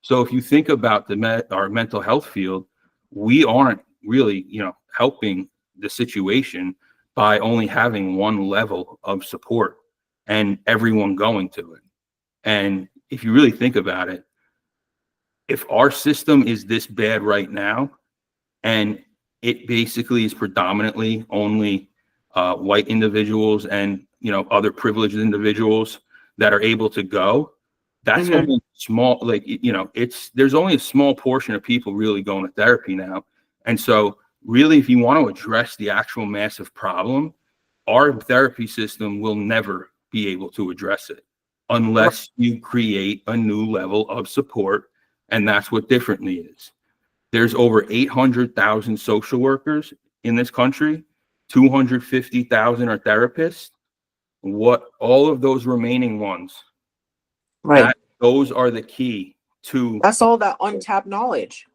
So if you think about our mental health field, we aren't really, helping the situation by only having one level of support and everyone going to it. And if you really think about it, if our system is this bad right now, and it basically is predominantly only white individuals and, other privileged individuals that are able to go, that's only small. There's only a small portion of people really going to therapy now. And so really, if you want to address the actual massive problem, our therapy system will never be able to address it unless you create a new level of support. And that's what Differently is. There's over 800,000 social workers in this country. 250,000 are therapists. What all of those remaining ones, Right. those are the key to. That's all that untapped knowledge.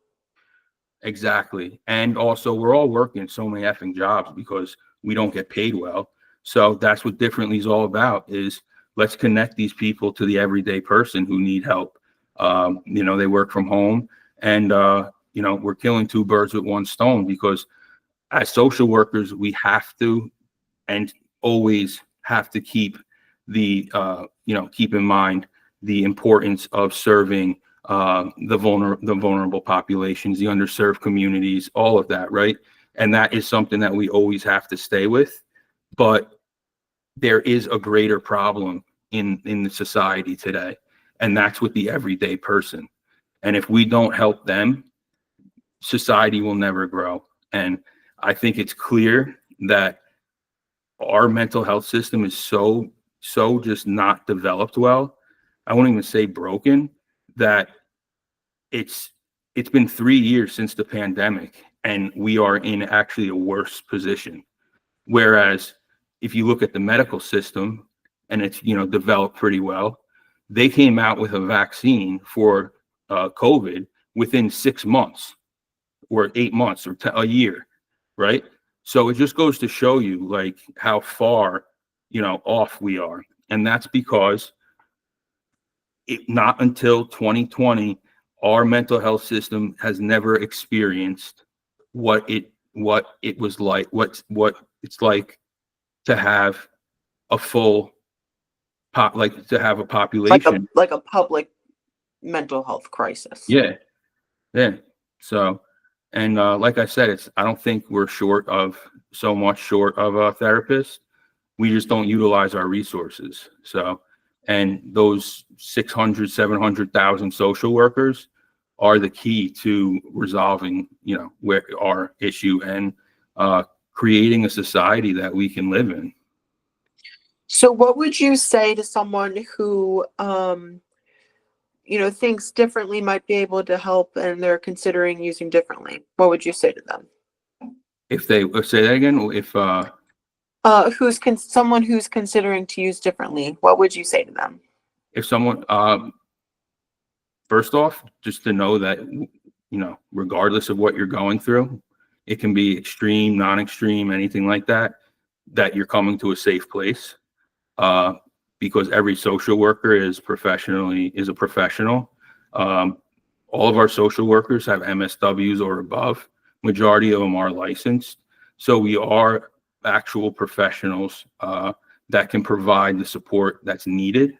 Exactly. And also, we're all working so many effing jobs because we don't get paid well. So that's what Differently is all about, is let's connect these people to the everyday person who need help. They work from home, and, we're killing 2 birds with 1 stone, because as social workers, we have to, and always have to keep keep in mind the importance of serving the vulnerable populations, the underserved communities, all of that, right? And that is something that we always have to stay with. But there is a greater problem in the society today, and that's with the everyday person. And if we don't help them, society will never grow. And I think it's clear that our mental health system is so just not developed well. I won't even say broken, that it's been 3 years since the pandemic, and we are in actually a worse position. Whereas if you look at the medical system, and it's, developed pretty well, they came out with a vaccine for COVID within 6 months or 8 months or a year, right? So it just goes to show you like how far, off we are. And that's because not until 2020, our mental health system has never experienced what it was like, what it's like to have a full to have a population, like a public mental health crisis. Yeah. So, and like I said, I don't think we're short of a therapist. We just don't utilize our resources. So, and those 600, 700,000 social workers are the key to resolving, where our issue, and creating a society that we can live in. So what would you say to someone who, thinks Differently might be able to help, and they're considering using Differently? What would you say to them? If they say that again, someone who's considering to use Differently, what would you say to them? If someone, first off, just to know that, regardless of what you're going through, it can be extreme, non-extreme, anything like that, that you're coming to a safe place. Because every social worker is a professional. All of our social workers have MSWs or above. Majority of them are licensed. So we are actual professionals that can provide the support that's needed.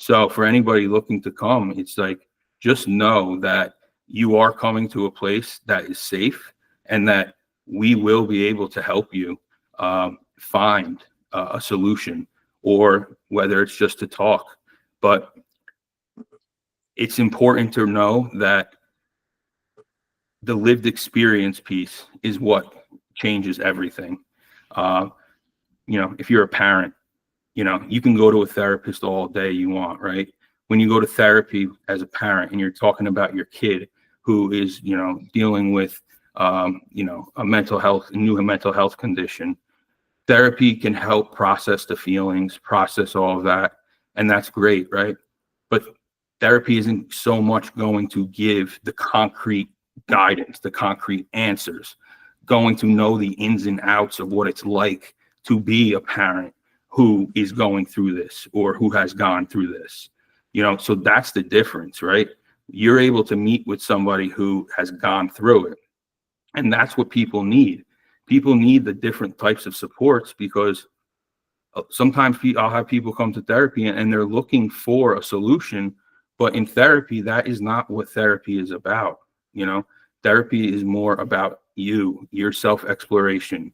So for anybody looking to come, it's like, just know that you are coming to a place that is safe, and that we will be able to help you find a solution, or whether it's just to talk. But it's important to know that the lived experience piece is what changes everything. Uh, if you're a parent, you can go to a therapist all day you want, right? When you go to therapy as a parent and you're talking about your kid who is, dealing with, a new mental health condition, therapy can help process the feelings, process all of that. And that's great, right? But therapy isn't so much going to give the concrete guidance, the concrete answers, going to know the ins and outs of what it's like to be a parent who is going through this or who has gone through this. So that's the difference, right? You're able to meet with somebody who has gone through it. And that's what people need. People need the different types of supports, because sometimes I'll have people come to therapy and they're looking for a solution, but in therapy, that is not what therapy is about. Therapy is more about your self-exploration,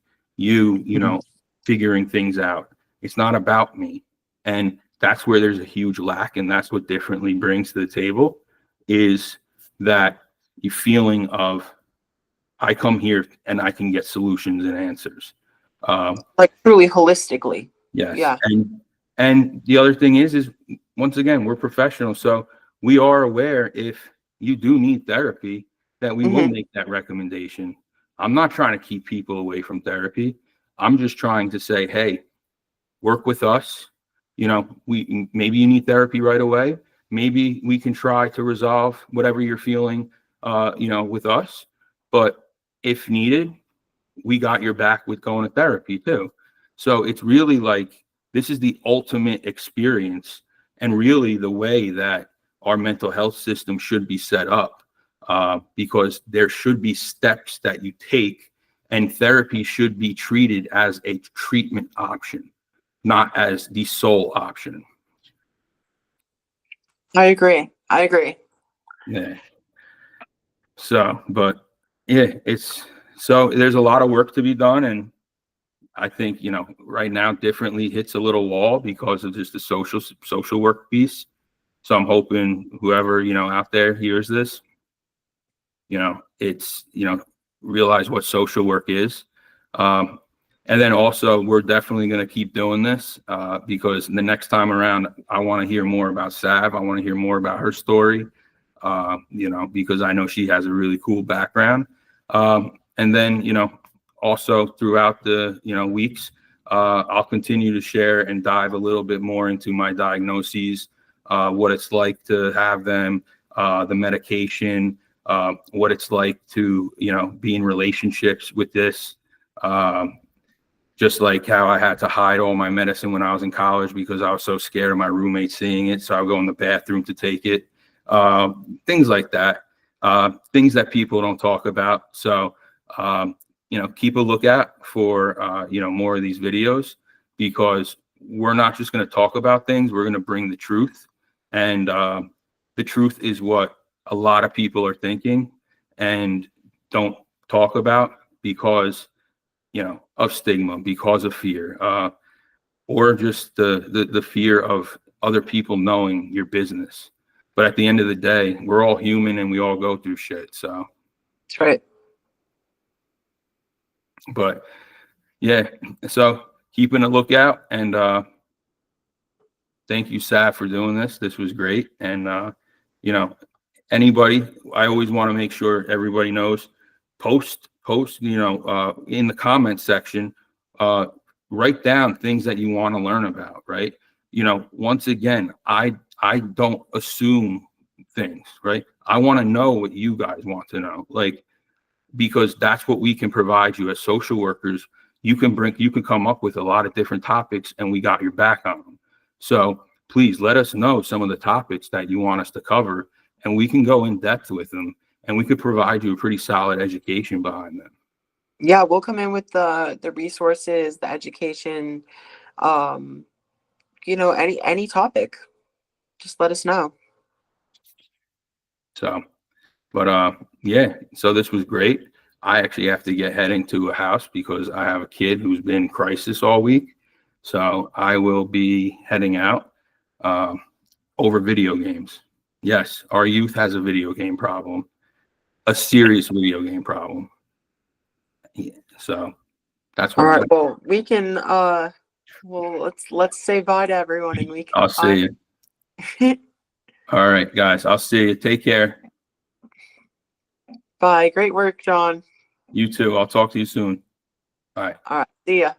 figuring things out. It's not about me. And that's where there's a huge lack. And that's what Differently brings to the table, is that you feeling of, I come here and I can get solutions and answers. Like truly holistically. Yes. Yeah. And the other thing is once again, we're professionals. So we are aware, if you do need therapy, that we will make that recommendation. I'm not trying to keep people away from therapy. I'm just trying to say, hey, work with us. Maybe you need therapy right away. Maybe we can try to resolve whatever you're feeling, with us. But if needed, we got your back with going to therapy too. So it's really like, this is the ultimate experience, and really the way that our mental health system should be set up, because there should be steps that you take, and therapy should be treated as a treatment option, not as the sole option. I agree. Yeah. So, but yeah, so there's a lot of work to be done. And I think, right now Differently hits a little wall because of just the social work piece. So I'm hoping whoever, out there hears this, it's, realize what social work is. And then also, we're definitely going to keep doing this, because the next time around, I want to hear more about Sav. I want to hear more about her story, because I know she has a really cool background. And then, also throughout the, weeks, I'll continue to share and dive a little bit more into my diagnoses, what it's like to have them, the medication, what it's like to, be in relationships with this. Just like how I had to hide all my medicine when I was in college because I was so scared of my roommate seeing it. So I would go in the bathroom to take it. Things like that. Things that people don't talk about. So, keep a lookout for, more of these videos, because we're not just going to talk about things. We're going to bring the truth. And the truth is what a lot of people are thinking and don't talk about because, of stigma, because of fear, or just the fear of other people knowing your business. But at the end of the day, we're all human and we all go through shit. So That's right. But yeah, so keeping a lookout, and thank you, Sav, for doing this. This was great. And anybody, I always want to make sure everybody knows, post, in the comment section, write down things that you want to learn about, right? Once again, I don't assume things, right? I want to know what you guys want to know, because that's what we can provide you as social workers. You can come up with a lot of different topics, and we got your back on them. So please let us know some of the topics that you want us to cover, and we can go in depth with them, and we could provide you a pretty solid education behind them. Yeah, we'll come in with the resources, the education, any topic. just let us know. So, but yeah, so this was great. I actually have to get heading to a house because I have a kid who's been in crisis all week. So I will be heading out over video games. Yes, our youth has a video game problem, a serious video game problem. Yeah, so that's All what right. Well, we can well, let's say bye to everyone and we can I'll see you. All right, guys, I'll see you. Take care. Bye. Great work, John. You too. I'll talk to you soon. Bye. All right. See ya.